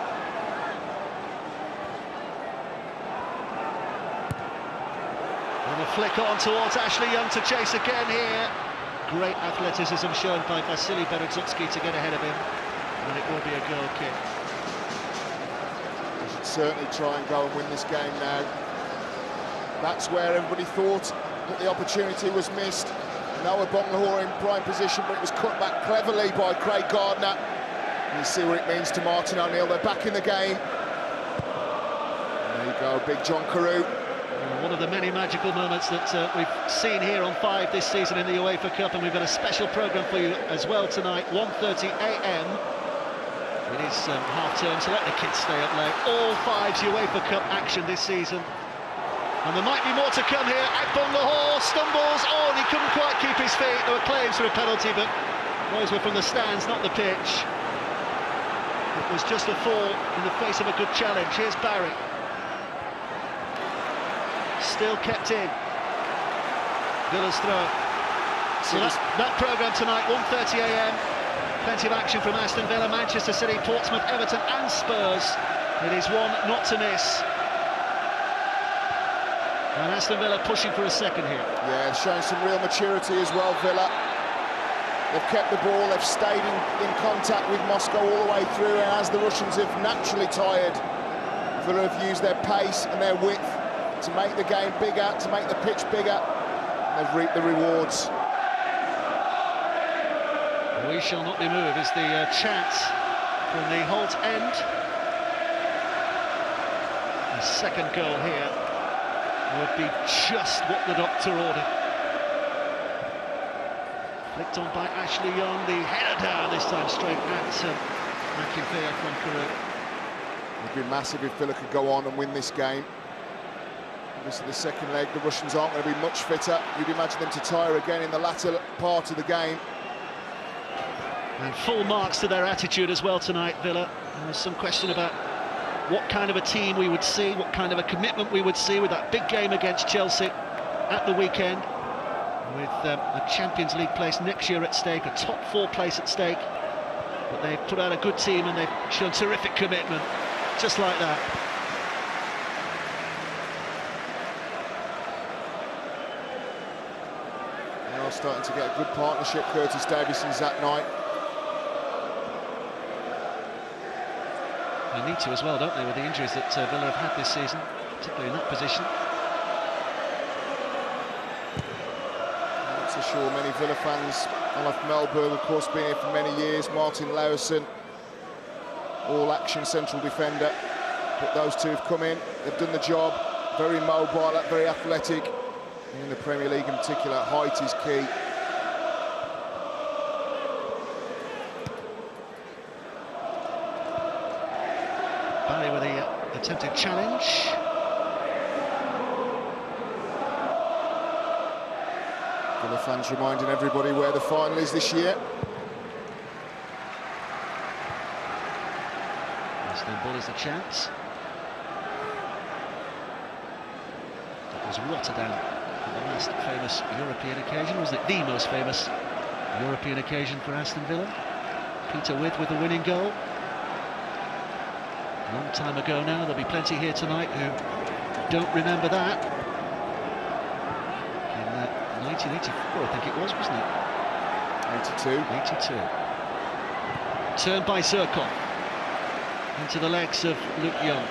And a flick on towards Ashley Young to chase again here. Great athleticism shown by Vasily Berezutski to get ahead of him, and it will be a goal kick. They should certainly try and go and win this game now. That's where everybody thought that the opportunity was missed. Noah Bonlahor in prime position, but it was cut back cleverly by Craig Gardner. And you see what it means to Martin O'Neill. They're back in the game. And there you go, big John Carew. One of the many magical moments that we've seen here on 5 this season in the UEFA Cup, and we've got a special programme for you as well tonight, 1:30 AM. It is half-term, so let the kids stay up late. All 5's UEFA Cup action this season. And there might be more to come here. Bonlahor stumbles, and he couldn't quite keep his feet. There were claims for a penalty, but those were from the stands, not the pitch. It was just a fall in the face of a good challenge. Here's Barry. Still kept in. Villa's throw. So that programme tonight, 1:30 AM. Plenty of action from Aston Villa, Manchester City, Portsmouth, Everton and Spurs. It is one not to miss. And Aston Villa pushing for a second here. Yeah, showing some real maturity as well, Villa. They've kept the ball, they've stayed in contact with Moscow all the way through, and as the Russians have naturally tired, Villa have used their pace and their width to make the game bigger, to make the pitch bigger, and they've reaped the rewards. We shall not be moved is the chant from the Holt end. The second goal here would be just what the doctor ordered. Flicked on by Ashley Young, the header down this time straight at McIntyre from Carew. It would be massive if Villa could go on and win this game. Obviously the second leg, the Russians aren't going to be much fitter. You'd imagine them to tire again in the latter part of the game. And full marks to their attitude as well tonight, Villa. There's some question about what kind of a team we would see, what kind of a commitment we would see with that big game against Chelsea at the weekend. With a Champions League place next year at stake, a top 4 place at stake. But they've put out a good team and they've shown terrific commitment, just like that. They are starting to get a good partnership, Curtis Davies and Zach Knight. They need to as well, don't they, with the injuries that Villa have had this season, particularly in that position. So sure, many Villa fans, Olaf Melberg, of course, been here for many years, Martin Laursen, all-action central defender. But those two have come in, they've done the job, very mobile, very athletic. And in the Premier League in particular, height is key. Barry with the attempted challenge. Villa fans reminding everybody where the final is this year. Istanbul is the chance. That was Rotterdam, the last famous European occasion, wasn't it? The most famous European occasion for Aston Villa. Peter with the winning goal. A long time ago now, there'll be plenty here tonight who don't remember that. 1984, I think it was, wasn't it? 82. 82. Turned by Zirkov into the legs of Luke Young.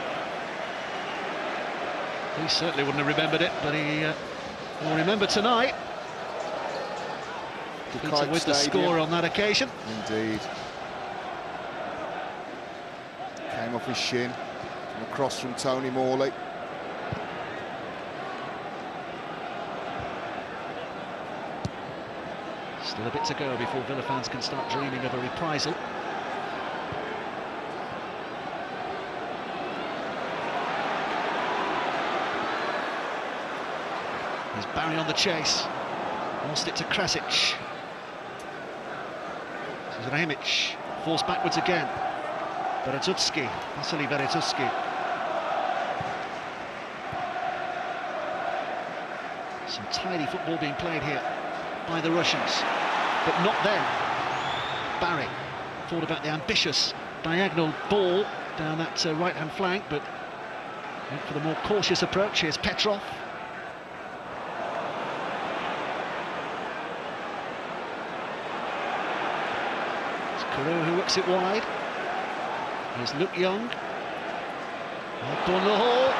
He certainly wouldn't have remembered it, but he will remember tonight. Peter with the score on that occasion. Indeed. Came off his shin, from across from Tony Morley. Still a bit to go before Villa fans can start dreaming of a reprisal. There's Barry on the chase. Lost it to Krasic. This is Rahimic. Forced backwards again. Berezovski. Vasily Berezovski. Some tidy football being played here by the Russians, but not then. Barry thought about the ambitious diagonal ball down that right-hand flank, but went for the more cautious approach. Here's Petrov. It's Carew who whips it wide. Here's Luke Young. Ball in the hall.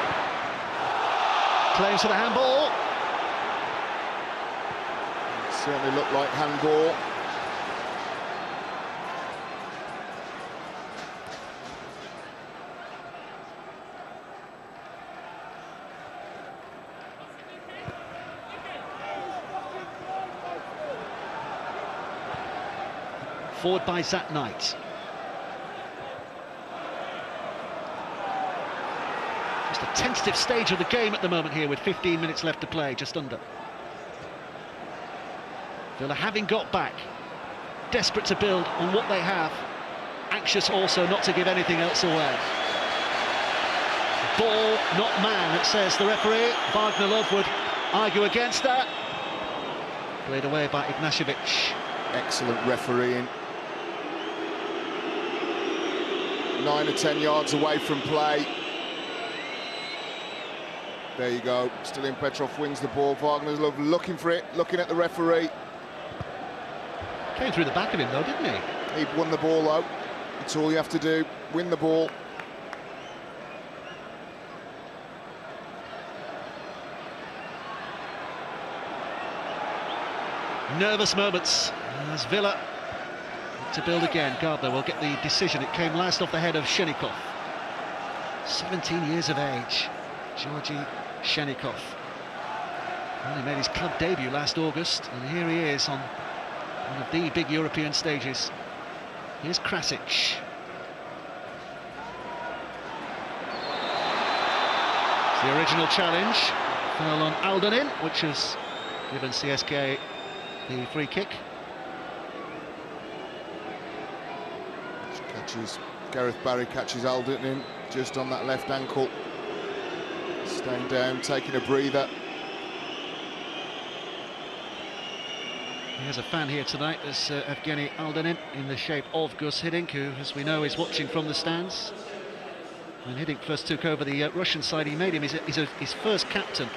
Claims for the handball. Certainly looked like handball. Forward by Zach Knight. Just a tentative stage of the game at the moment here with 15 minutes left to play, just under. Villa having got back, desperate to build on what they have, anxious also not to give anything else away. Ball, not man, it says the referee. Wagner Love would argue against that. Played away by Ignashevich. Excellent refereeing. 9 or 10 yards away from play. There you go, still in. Petrov wins the ball. Wagner Love looking for it, looking at the referee. Came through the back of him though, didn't he? He won the ball though. That's all you have to do, win the ball. Nervous moments as Villa to build again. Gardner will get the decision. It came last off the head of Shenikov. 17 years of age, Georgi Shenikov. Well, he made his club debut last August, and here he is on one of the big European stages. Here's Krasic. It's the original challenge. Foul on Aldonin, which has given CSKA the free kick. Gareth Barry catches Aldonin just on that left ankle. Staying down, taking a breather. He has a fan here tonight, as Evgeny Aldonin, in the shape of Gus Hiddink, who, as we know, is watching from the stands. When Hiddink first took over the Russian side, he made him his first captain.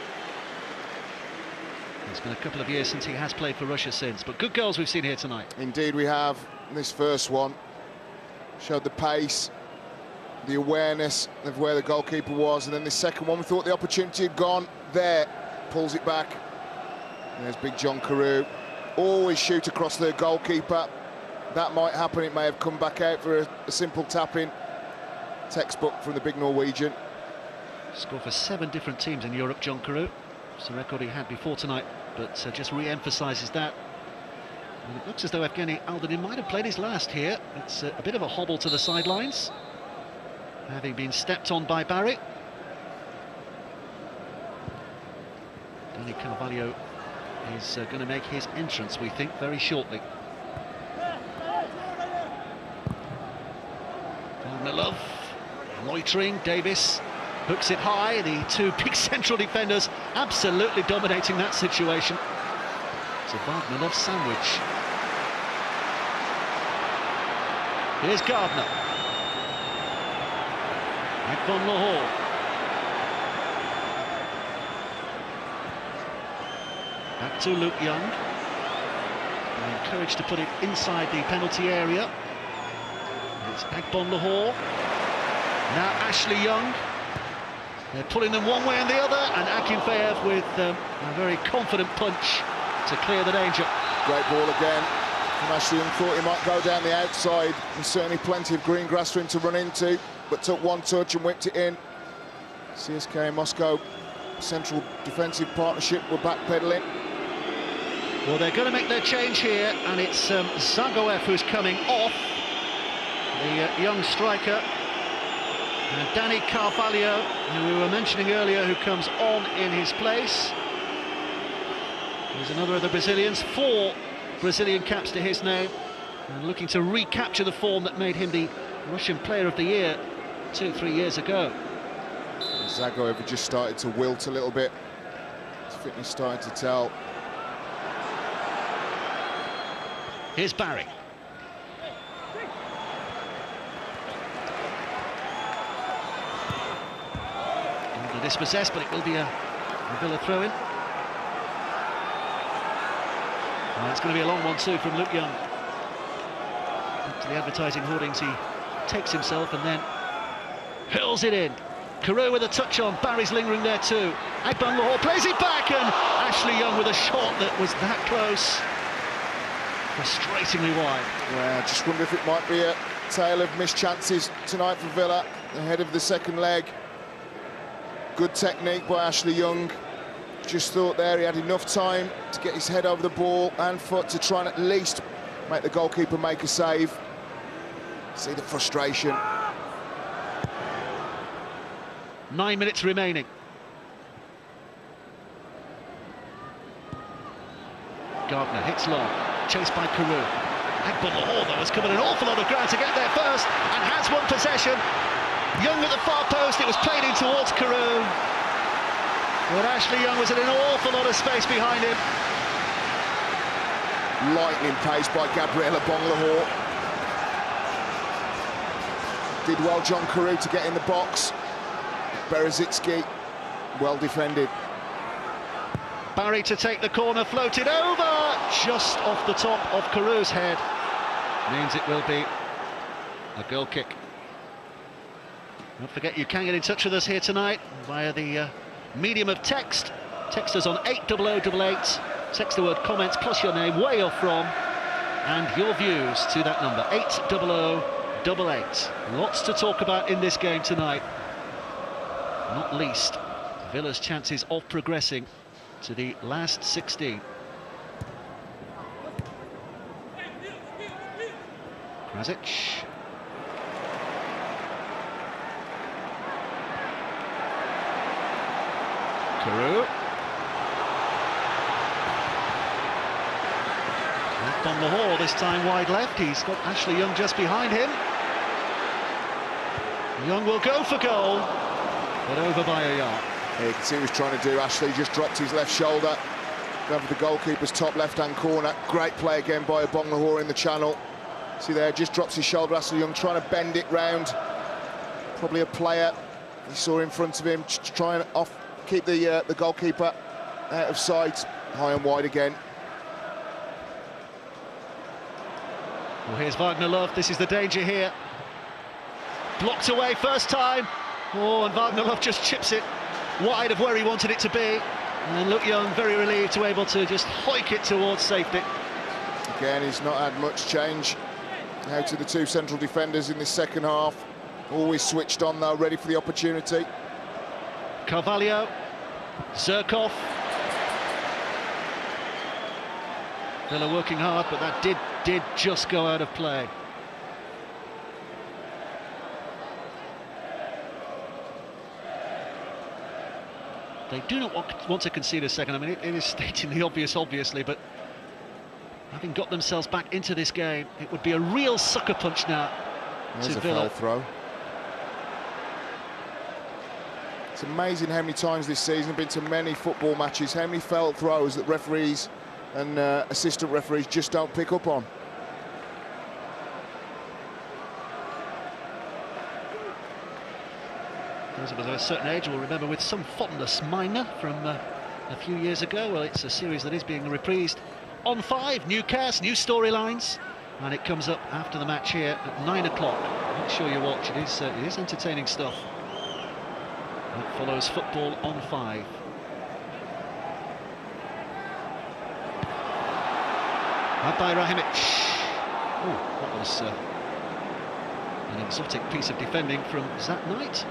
It's been a couple of years since he has played for Russia since, but good goals we've seen here tonight. Indeed we have. This first one showed the pace, the awareness of where the goalkeeper was, and then the second one, we thought the opportunity had gone there. Pulls it back. And there's big John Carew. Always shoot across the goalkeeper. That might happen. It may have come back out for a simple tap-in. Textbook from the big Norwegian. Scored for 7 different teams in Europe, John Carew. It's a record he had before tonight, but just re-emphasises that. And it looks as though Evgeny Aldonin might have played his last here. It's a bit of a hobble to the sidelines, having been stepped on by Barry. Danny Carvalho is going to make his entrance, we think, very shortly. Love, loitering, Davis hooks it high. The two big central defenders absolutely dominating that situation. It's a Wagner sandwich. Here's Gardner. Akbon Lahore. Back to Luke Young. And encouraged to put it inside the penalty area. It's Akbon Lahore. Now Ashley Young. They're pulling them one way and the other, and Akinfeev with a very confident punch to clear the danger. Great ball again from Ashley Young. Thought he might go down the outside. There's certainly plenty of green grass for him to run into, but took one touch and whipped it in. CSKA Moscow central defensive partnership were backpedaling. Well, they're going to make their change here, and it's Zagoev who's coming off, the young striker. And Danny Carvalho, who we were mentioning earlier, who comes on in his place. There's another of the Brazilians, 4 Brazilian caps to his name, and looking to recapture the form that made him the Russian Player of the Year 2-3 years ago. Zagoev had just started to wilt a little bit. His fitness started to tell. Here's Barry. Dispossessed, but it will be a Villa throw-in. It's going to be a long one too from Luke Young. Up to the advertising hoardings, he takes himself and then hurls it in. Carew with a touch on, Barry's lingering there too. Akbon Lahore plays it back, and Ashley Young with a shot that was that close. Frustratingly wide. Yeah, I just wonder if it might be a tale of missed chances tonight for Villa ahead of the second leg. Good technique by Ashley Young. Just thought there he had enough time to get his head over the ball and foot to try and at least make the goalkeeper make a save. See the frustration. 9 minutes remaining. Gardner hits long, chased by Carew. Akbon Lahore, though, has covered an awful lot of ground to get there first and has won possession. Young at the far post, it was played in towards Carew. But Ashley Young was in an awful lot of space behind him. Lightning pace by Gabriela Bonlahor. Did well John Carew to get in the box. Berezitsky, well defended. Barry to take the corner, floated over, just off the top of Caru's head. Means it will be a goal kick. Don't forget, you can get in touch with us here tonight via the medium of text. Text us on 80088. Text the word comments plus your name, where you're from, and your views to that number, 80088. Lots to talk about in this game tonight. Not least Villa's chances of progressing to the last 16. Krasic. Caru. Left on the hall, this time wide left. He's got Ashley Young just behind him. Young will go for goal, but over by a yard. Yeah, you can see what he was trying to do. Ashley just dropped his left shoulder, over the goalkeeper's top left-hand corner. Great play again by Bong Lahore in the channel. See there, just drops his shoulder. Ashley Young trying to bend it round. Probably a player he saw in front of him, trying to keep the goalkeeper out of sight. High and wide again. Well, here's Wagner Love. This is the danger here. Blocked away first time. Oh, and Wagner Love just chips it wide of where he wanted it to be. And Luke Young very relieved to able to just hoik it towards safety. Again, he's not had much change out to the two central defenders in this second half. Always switched on though, ready for the opportunity. Carvalho, Zirkov. Villa working hard, but that did just go out of play. They do not want to concede a second. I mean, it is stating the obvious, obviously, but having got themselves back into this game, it would be a real sucker punch now to Villa. There's a foul throw. It's amazing how many times this season, I've been to many football matches, how many foul throws that referees and assistant referees just don't pick up on. Those of us of a certain age will remember with some fondness Minor from a few years ago. Well, it's a series that is being reprised on 5, new cast, new storylines, and it comes up after the match here at 9 o'clock. Make sure you watch, it is entertaining stuff. That follows football on 5. By Rahimic. Oh, that was an exotic piece of defending from Zat Knight.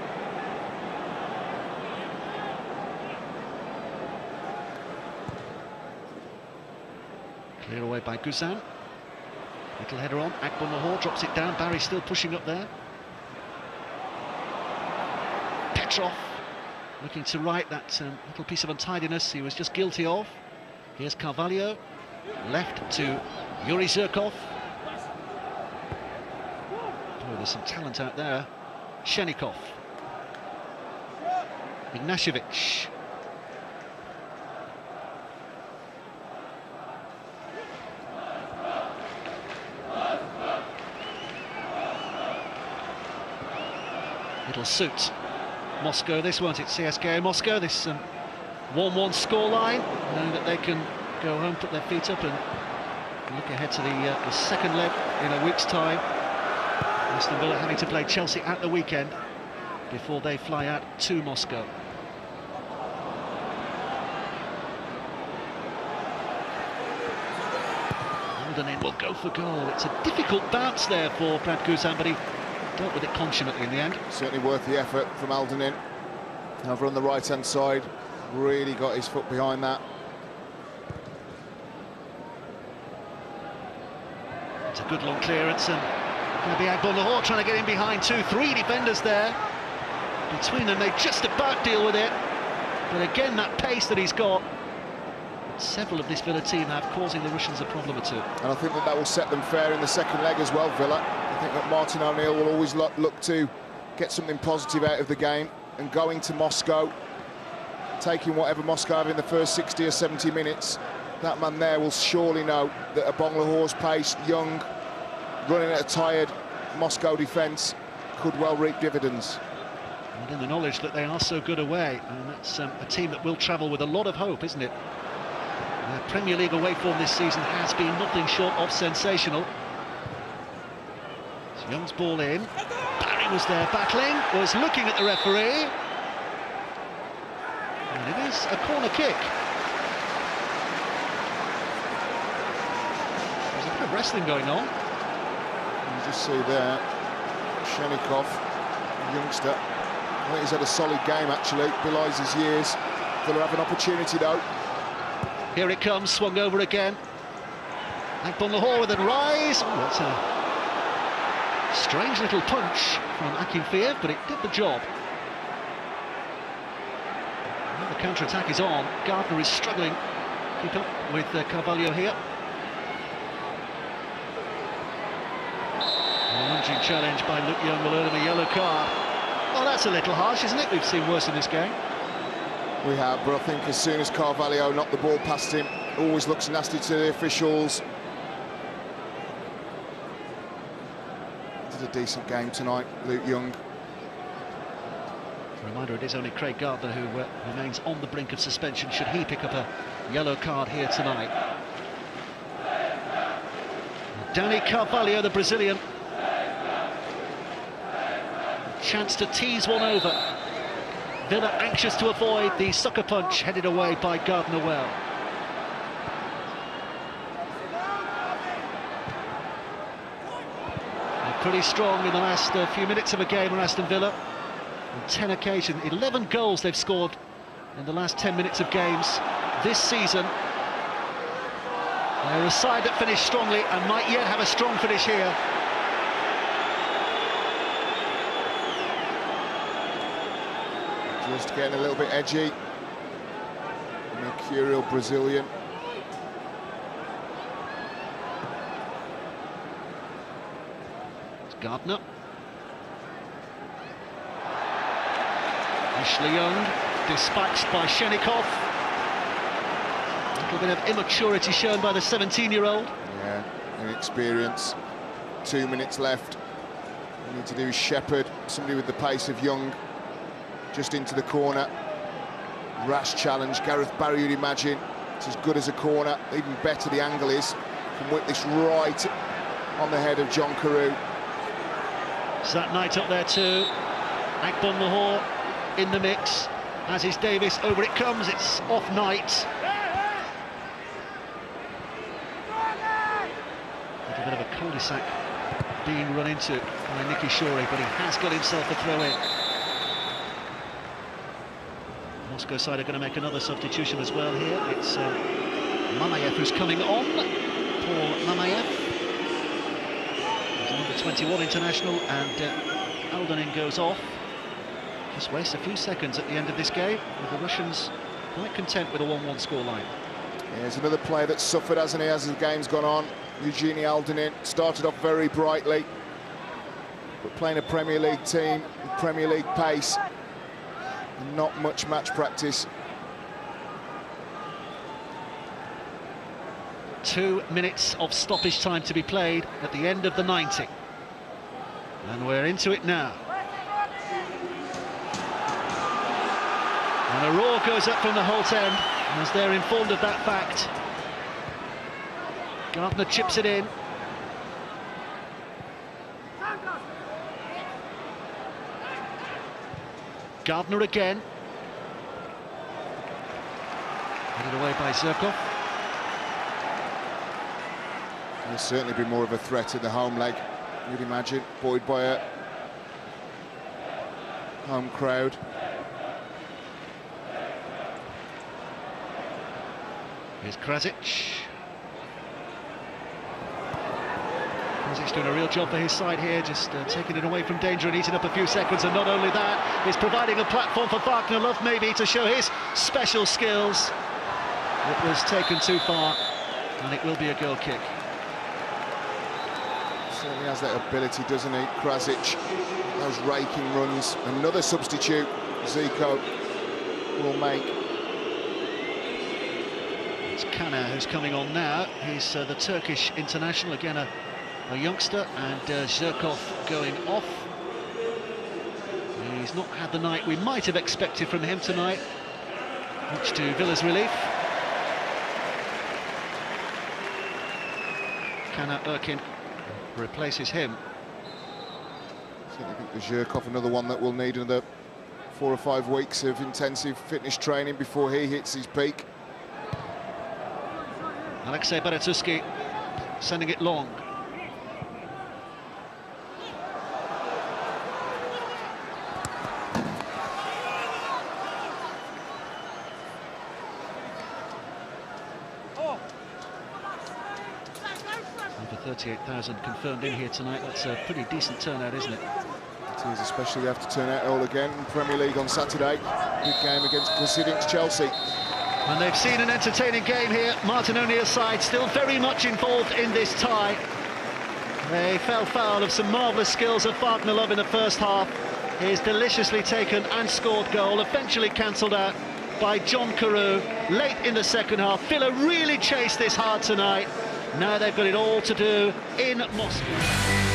Clear away by Guzan. Little header on, Akbon Lahore drops it down, Barry still pushing up there. Petrov looking to right that little piece of untidiness he was just guilty of. Here's Carvalho, left to Yuri Zirkov. Boy, there's some talent out there. Shenikov. Ignashevich. It'll suit Moscow this, won't it? CSKA Moscow, this 1-1 scoreline, knowing that they can go home, put their feet up and look ahead to the second leg in a week's time. Aston Villa having to play Chelsea at the weekend before they fly out to Moscow. Alden will go for goal. It's a difficult bounce there for Brad Guzan, but he dealt with it consummately in the end. Certainly worth the effort from Alden. Over on the right-hand side, really got his foot behind that. It's a good long clearance, and going to be Akbon Lahore trying to get in behind 2-3 defenders there. Between them, they just about deal with it. But again, that pace that he's got, several of this Villa team have, causing the Russians a problem or two. And I think that will set them fair in the second leg as well, Villa. I think that Martin O'Neill will always look to get something positive out of the game, and going to Moscow, taking whatever Moscow have in the first 60 or 70 minutes, that man there will surely know that a Bong Lahore's pace, Young, running at a tired Moscow defence, could well reap dividends. And in the knowledge that they are so good away, and that's a team that will travel with a lot of hope, isn't it? Their Premier League away form this season has been nothing short of sensational. It's Young's ball in. Barry was there battling, was looking at the referee. And it is a corner kick. There's a bit of wrestling going on. You just see there, Shenikov, youngster. I think he's had a solid game, actually. Belies his years. They'll have an opportunity, though. Here it comes, swung over again. Akbonlahor with a rise. Oh, that's a strange little punch from Akinfeev, but it did the job. Well, the counter-attack is on. Gardner is struggling. Keep up with Carvalho here. A lunging challenge by Luke Young will earn him a yellow card. Well, that's a little harsh, isn't it? We've seen worse in this game. We have, but I think as soon as Carvalho knocked the ball past him, always looks nasty to the officials. Did a decent game tonight, Luke Young. A reminder, it is only Craig Gardner who remains on the brink of suspension should he pick up a yellow card here tonight. Dani Carvalho, the Brazilian. Chance to tease one over. Villa anxious to avoid the sucker punch headed away by Gardner well. They're pretty strong in the last few minutes of a game on Aston Villa. On 10 occasions, 11 goals they've scored in the last 10 minutes of games this season. They're a side that finished strongly and might yet have a strong finish here. Just getting a little bit edgy. Mercurial Brazilian. It's Gardner. Ashley Young, dispatched by Shenikov. A little bit of immaturity shown by the 17-year-old. Yeah, inexperience. 2 minutes left. What we need to do is shepherd somebody with the pace of Young. Just into the corner. Rash challenge. Gareth Barry, you'd imagine. It's as good as a corner. Even better the angle is. Can whip this right on the head of John Carew. It's that Knight up there too. Akbonlahor in the mix, as is Davis. Over it comes. It's off Knight. A bit of a cul-de-sac being run into by Nicky Shorey, but he has got himself a throw-in. Moscow side are going to make another substitution as well here. It's Mamayev who's coming on. Paul Mamayev. He's an under-21 international, and Aldonin goes off. Just waste a few seconds at the end of this game, with the Russians quite content with a 1-1 scoreline. Yeah, there's another player that's suffered, hasn't he, as the game's gone on. Eugenie Aldonin started off very brightly, but playing a Premier League team with Premier League pace. Not much match practice. 2 minutes of stoppage time to be played at the end of the 90. And we're into it now. And a roar goes up from the Holt end, as they're informed of that fact. Gardner chips it in. Gardner again. Headed away by Zirkov. He'll certainly be more of a threat in the home leg, you'd imagine, buoyed by a home crowd. Here's Krasic. Krasic doing a real job for his side here, just taking it away from danger and eating up a few seconds, and not only that, he's providing a platform for Wagner Love maybe to show his special skills. It was taken too far, and it will be a goal kick. Certainly has that ability, doesn't he, Krasic? Those raking runs. Another substitute Zico will make. It's Kana who's coming on now. He's the Turkish international, again a youngster, and Zirkov going off. He's not had the night we might have expected from him tonight, much to Villa's relief. Kana Erkin replaces him. I think the Zhirkov, another one that will need another 4 or 5 weeks of intensive fitness training before he hits his peak. Alexei Berezovsky sending it long. Over 38,000 confirmed in here tonight. That's a pretty decent turnout, isn't it? It is, especially after turn out all again in Premier League on Saturday. Big game against Placidin's Chelsea. And they've seen an entertaining game here. Martin O'Neill's side still very much involved in this tie. They fell foul of some marvellous skills of Farknalov in the first half. His deliciously taken and scored goal, eventually cancelled out by John Carew late in the second half. Villa really chased this hard tonight. Now they've got it all to do in Moskva.